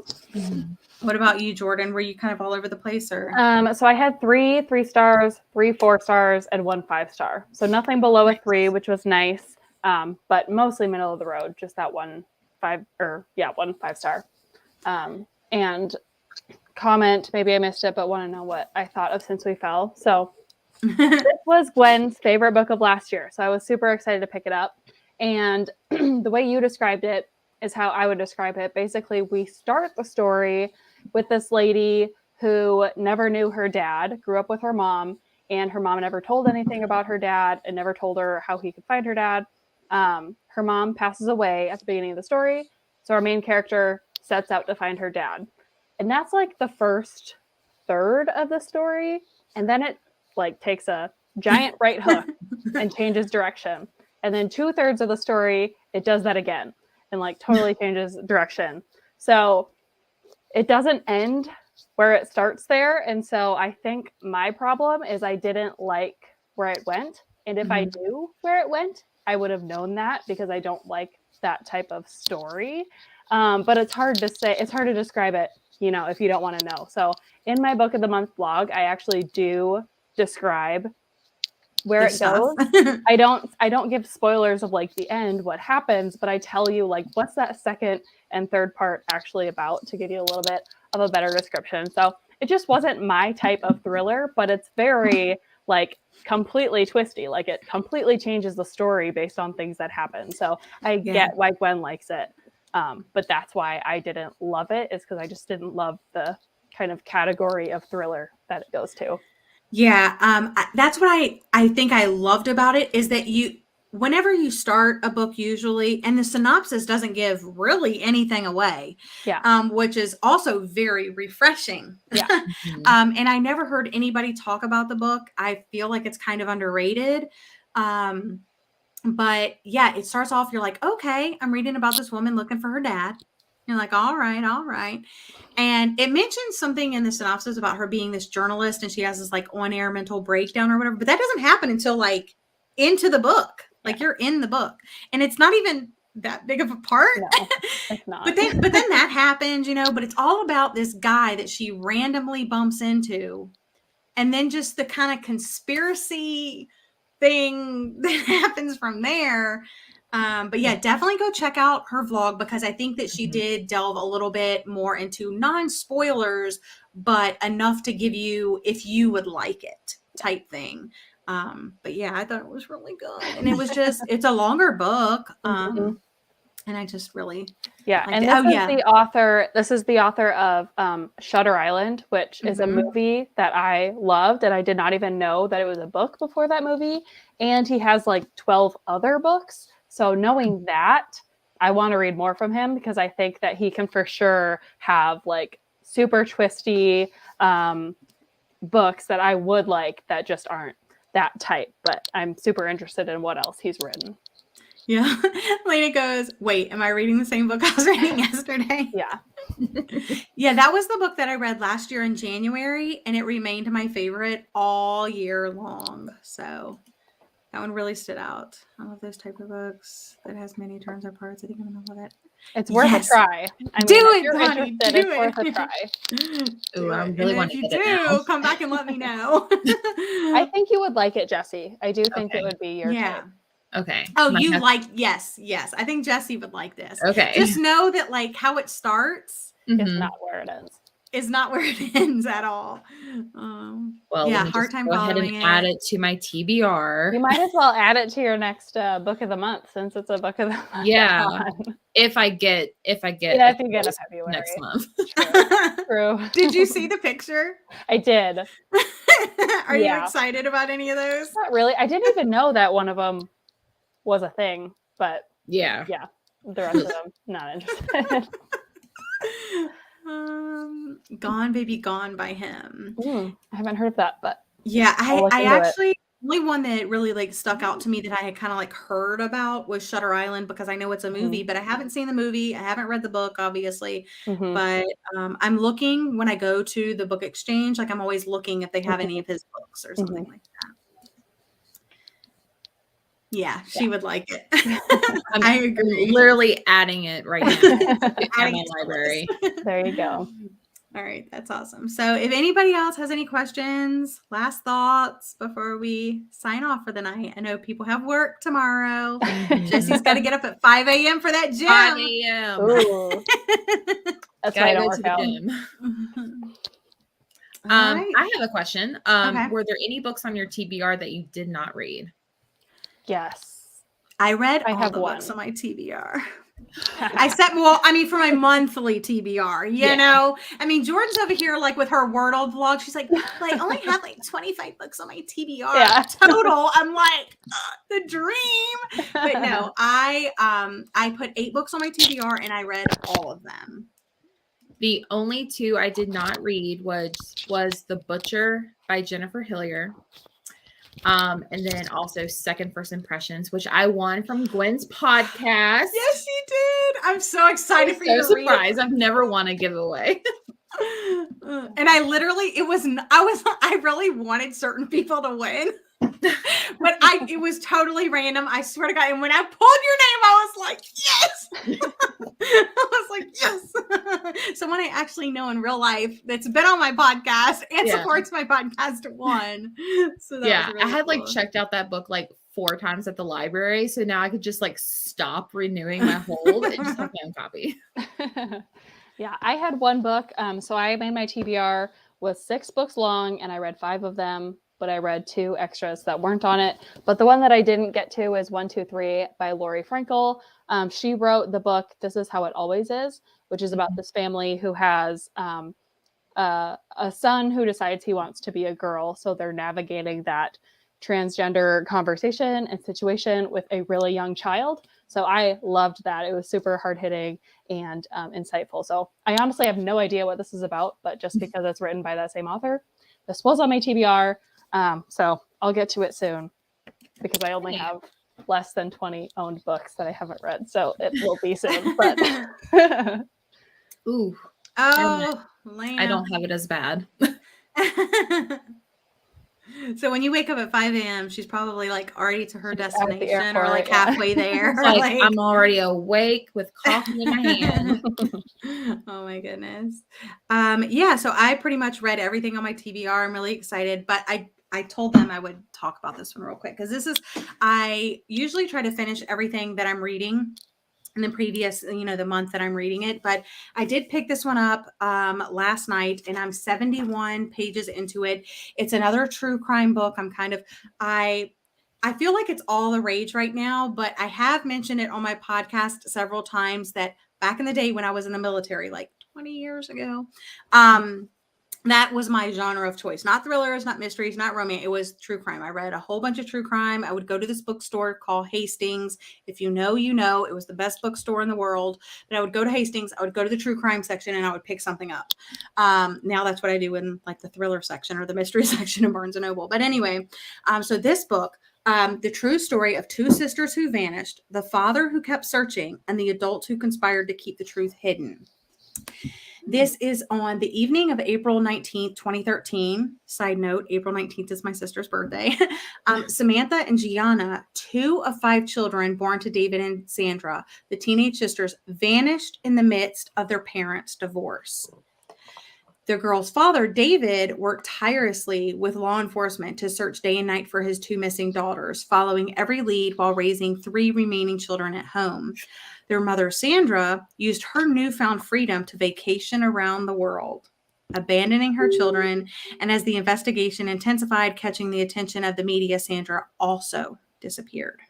What about you, Jordan? Were you kind of all over the place, or? So I had 3 3-stars, 3 4-stars, and 1 5-star. So nothing below a 3, which was nice. But mostly middle of the road, just that 1 5-star. And comment, maybe I missed it, but want to know what I thought of Since We Fell. So this was Gwen's favorite book of last year. So I was super excited to pick it up. And the way you described it is how I would describe it. Basically, we start the story with this lady who never knew her dad, grew up with her mom, and her mom never told anything about her dad and never told her how he could find her dad. Her mom passes away at the beginning of the story. So our main character sets out to find her dad. And that's like the first third of the story. And then it like takes a giant right hook and changes direction. And then 2/3 of the story, it does that again and like totally changes direction. So it doesn't end where it starts there. And so I think my problem is I didn't like where it went. And if I knew where it went, I would have known that because I don't like that type of story. But it's hard to say, it's hard to describe it, if you don't want to know. So in my Book of the Month blog, I actually do describe where it goes. I don't give spoilers of like the end, what happens, but I tell you like what's that second and third part actually about to give you a little bit of a better description. So it just wasn't my type of thriller, but it's very like completely twisty. Like it completely changes the story based on things that happen. So I get why Gwen likes it. But that's why I didn't love it, is because I just didn't love the kind of category of thriller that it goes to. Yeah, that's what I think I loved about it, is that whenever you start a book usually, and the synopsis doesn't give really anything away, which is also very refreshing. Yeah. And I never heard anybody talk about the book. I feel like it's kind of underrated. But yeah, it starts off, you're like, okay, I'm reading about this woman looking for her dad. You're like, all right. And it mentions something in the synopsis about her being this journalist and she has this like on-air mental breakdown or whatever, but that doesn't happen until like into the book. Like you're in the book and it's not even that big of a part. No, it's not. but then that happens, but it's all about this guy that she randomly bumps into. And then just the kind of conspiracy thing that happens from there. But yeah, definitely go check out her vlog, because I think that she did delve a little bit more into non-spoilers, but enough to give you, if you would like it, type thing. But yeah, I thought it was really good. And it was just, it's a longer book. And I just really and this is the author of Shutter Island, which is a movie that I loved, and I did not even know that it was a book before that movie. And he has like 12 other books. So knowing that, I want to read more from him, because I think that he can for sure have like super twisty books that I would like that just aren't that type. But I'm super interested in what else he's written. Yeah. Lena goes, wait, am I reading the same book I was reading yesterday? Yeah. Yeah, that was the book that I read last year in January, and it remained my favorite all year long. So that one really stood out. I love those type of books that has many turns or parts. I think I'm going to love it. It's worth a try. If you're interested, it's worth a try. Ooh, I really want to get it now. Come back and let me know. I think you would like it, Jessie. I do think it would be your type. Okay. Oh, yes. I think Jessie would like this. Okay. Just know that like how it starts is not where it ends. Is not where it ends at all. Well, yeah, hard time go ahead following and it. add it to my TBR. You might as well add it to your next book of the month, since it's a book of the month. Yeah. If I get if you get a February next month. True. Did you see the picture? I did. Are you excited about any of those? Not really. I didn't even know that one of them was a thing, but yeah, the rest of them not interested. Gone Baby Gone by him. I haven't heard of that, but yeah, I actually, the only one that really like stuck out to me that I had kind of like heard about was Shutter Island, because I know it's a movie, but I haven't seen the movie. I haven't read the book, obviously, but I'm looking when I go to the book exchange, like I'm always looking if they have any of his books or something like that. Yeah, she would like it. I agree. Literally adding it right now to my library. There you go. All right, that's awesome. So if anybody else has any questions, last thoughts before we sign off for the night. I know people have work tomorrow. Jessie's got to get up at 5 a.m. for that gym. 5 a.m. That's why I don't work out. I have a question. Were there any books on your TBR that you did not read? Yes. I read all the books on my TBR. For my monthly TBR, you know? I mean, Jordan's over here, like, with her Wordle vlog. She's like, I only have, like, 25 books on my TBR total. I'm like, the dream. But no, I put 8 books on my TBR, and I read all of them. The only 2 I did not read was The Butcher by Jennifer Hillier. And then also Second First Impressions, which I won from Gwen's podcast. Yes, she did. I'm so excited for you to read it. Surprised. I've never won a giveaway. And I really wanted certain people to win. But it was totally random. I swear to God. And when I pulled your name, I was like, yes. I was like, yes. Someone I actually know in real life that's been on my podcast and supports my podcast won. So that was really I had cool. like checked out that book like 4 times at the library. So now I could just like stop renewing my hold and just have my own copy. Yeah, I had one book. So I made my TBR was 6 books long and I read 5 of them, but I read 2 extras that weren't on it. But the one that I didn't get to is 1, 2, 3 by Lori Frankel. She wrote the book, This Is How It Always Is, which is about this family who has a son who decides he wants to be a girl. So they're navigating that transgender conversation and situation with a really young child. So I loved that. It was super hard-hitting and insightful. So I honestly have no idea what this is about, but just because it's written by that same author, this was on my TBR. So I'll get to it soon because I only have less than 20 owned books that I haven't read. So it will be soon. But Ooh. Oh, I don't have it as bad. So when you wake up at 5 a.m., she's probably like already to her destination airport, or like halfway there. Like I'm already awake with coffee in my hand. Oh my goodness. Yeah, so I pretty much read everything on my TBR. I'm really excited, but I told them I would talk about this one real quick because I usually try to finish everything that I'm reading in the previous, the month that I'm reading it. But I did pick this one up last night and I'm 71 pages into it. It's another true crime book. I feel like it's all the rage right now, but I have mentioned it on my podcast several times that back in the day when I was in the military, like 20 years ago, that was my genre of choice. Not thrillers, not mysteries, not romance. It was true crime. I read a whole bunch of true crime. I would go to this bookstore called Hastings. If you know, you know. It was the best bookstore in the world. But I would go to Hastings. I would go to the true crime section and I would pick something up. Now that's what I do in like the thriller section or the mystery section in Barnes & Noble. But anyway, so this book, the true story of 2 sisters who vanished, the father who kept searching, and the adults who conspired to keep the truth hidden. This is on the evening of April 19th, 2013. Side note, April 19th is my sister's birthday. Samantha and Gianna, 2 of 5 children born to David and Sandra, the teenage sisters, vanished in the midst of their parents' divorce. The girl's father, David, worked tirelessly with law enforcement to search day and night for his 2 missing daughters, following every lead while raising 3 remaining children at home. Their mother, Sandra, used her newfound freedom to vacation around the world, abandoning her children. And as the investigation intensified, catching the attention of the media, Sandra also disappeared.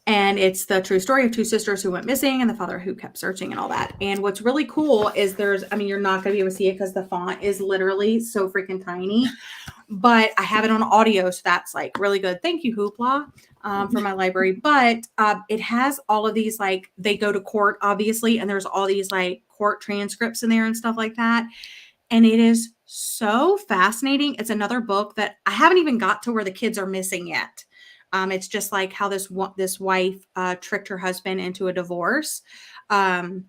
And it's the true story of 2 sisters who went missing and the father who kept searching and all that. And what's really cool is you're not going to be able to see it because the font is literally so freaking tiny. But I have it on audio, so that's like really good. Thank you, Hoopla, for my library. But it has all of these, like, they go to court, obviously, and there's all these like court transcripts in there and stuff like that. And it is so fascinating. It's another book that I haven't even got to where the kids are missing yet. It's just like how this wife tricked her husband into a divorce. And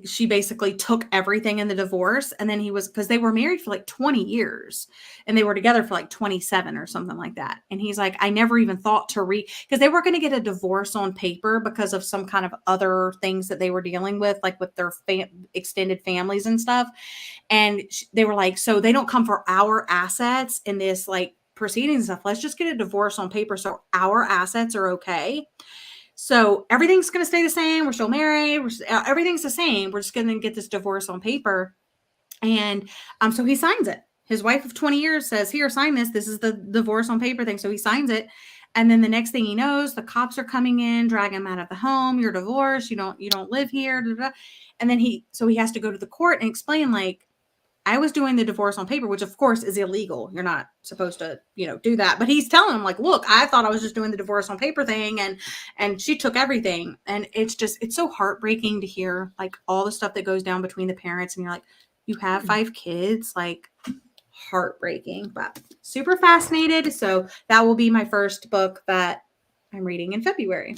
she basically took everything in the divorce. And then because they were married for like 20 years and they were together for like 27 or something like that. And he's like, I never even thought to because they were going to get a divorce on paper because of some kind of other things that they were dealing with, like with their extended families and stuff. And they were like, so they don't come for our assets in this like proceedings and stuff. Let's just get a divorce on paper so our assets are okay. So everything's going to stay the same. We're still married. Everything's the same. We're just going to get this divorce on paper. And so he signs it. His wife of 20 years says, here, sign this. This is the divorce on paper thing. So he signs it. And then the next thing he knows, the cops are coming in, dragging him out of the home. You're divorced. You don't live here. Blah, blah. And then he has to go to the court and explain, like, I was doing the divorce on paper, which of course is illegal. You're not supposed to, do that. But he's telling him, like, look, I thought I was just doing the divorce on paper thing. And she took everything. And it's so heartbreaking to hear like all the stuff that goes down between the parents. And you're like, you have 5 kids, like heartbreaking, but super fascinated. So that will be my first book that I'm reading in February.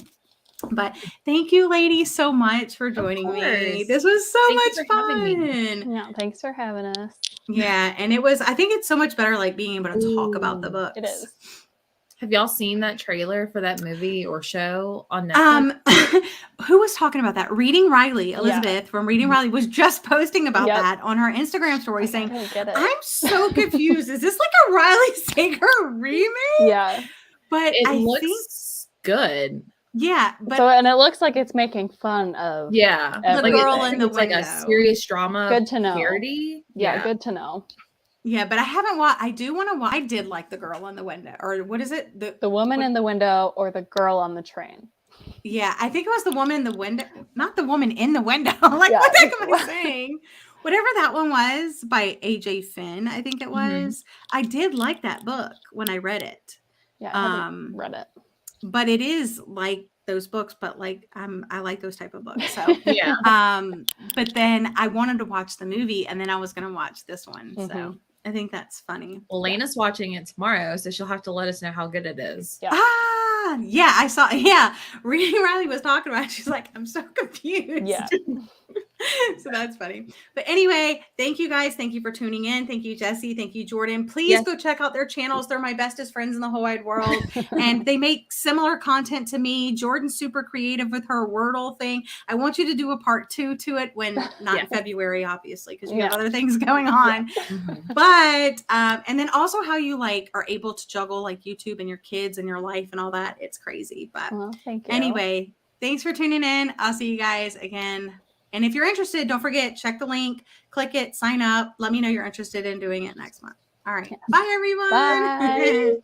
But thank you, ladies, so much for joining me. course. This was so Thank you much for having me. fun. Yeah, thanks for having us. Yeah, and I think it's so much better like being able to talk about the Ooh, books. It is. Have y'all seen that trailer for that movie or show on Netflix? Who was talking about that? Reading Riley, Elizabeth from Reading Riley was just posting about Yep. that on her Instagram story I saying, don't get it. I'm so confused. Is this like a Riley Sager remake? Yeah. But It I looks think, good. yeah, but And it looks like it's making fun of Yeah. The everything. Girl in the It's like a Window. serious drama Good to know. parody. Yeah, good to know. yeah, but I haven't watched. I do want to watch. I did like The Girl in the Window, or what is it? The woman in the window or the girl on the train. Yeah, I think it was The Woman in the Window, not The Woman in the Window. Like, Yeah. what the heck am I saying? Whatever that one was by A.J. Finn, I think it was. I did like that book when I read it. Yeah, I haven't read it. But it is like those books, but like I like those type of books. So Yeah. but then I wanted to watch the movie, and then I was gonna watch this one. So I think that's funny. Well, Lena's watching it tomorrow, so she'll have to let us know how good it is. Yeah. Yeah, I saw. Yeah, Reading Riley was talking about it. She's like, I'm so confused. Yeah. So that's funny. But anyway, thank you guys. Thank you for tuning in. Thank you, Jessie. Thank you, Jordan. Please go check out their channels. They're my bestest friends in the whole wide world. And they make similar content to me. Jordan's super creative with her Wordle thing. I want you to do a part 2 to it when not in February, obviously, because you have other things going on. But and then also how you like are able to juggle like YouTube and your kids and your life and all that. It's crazy. But thank you. Anyway, thanks for tuning in. I'll see you guys again. And if you're interested, don't forget, check the link, click it, sign up. Let me know you're interested in doing it next month. All right. Bye, everyone. Bye.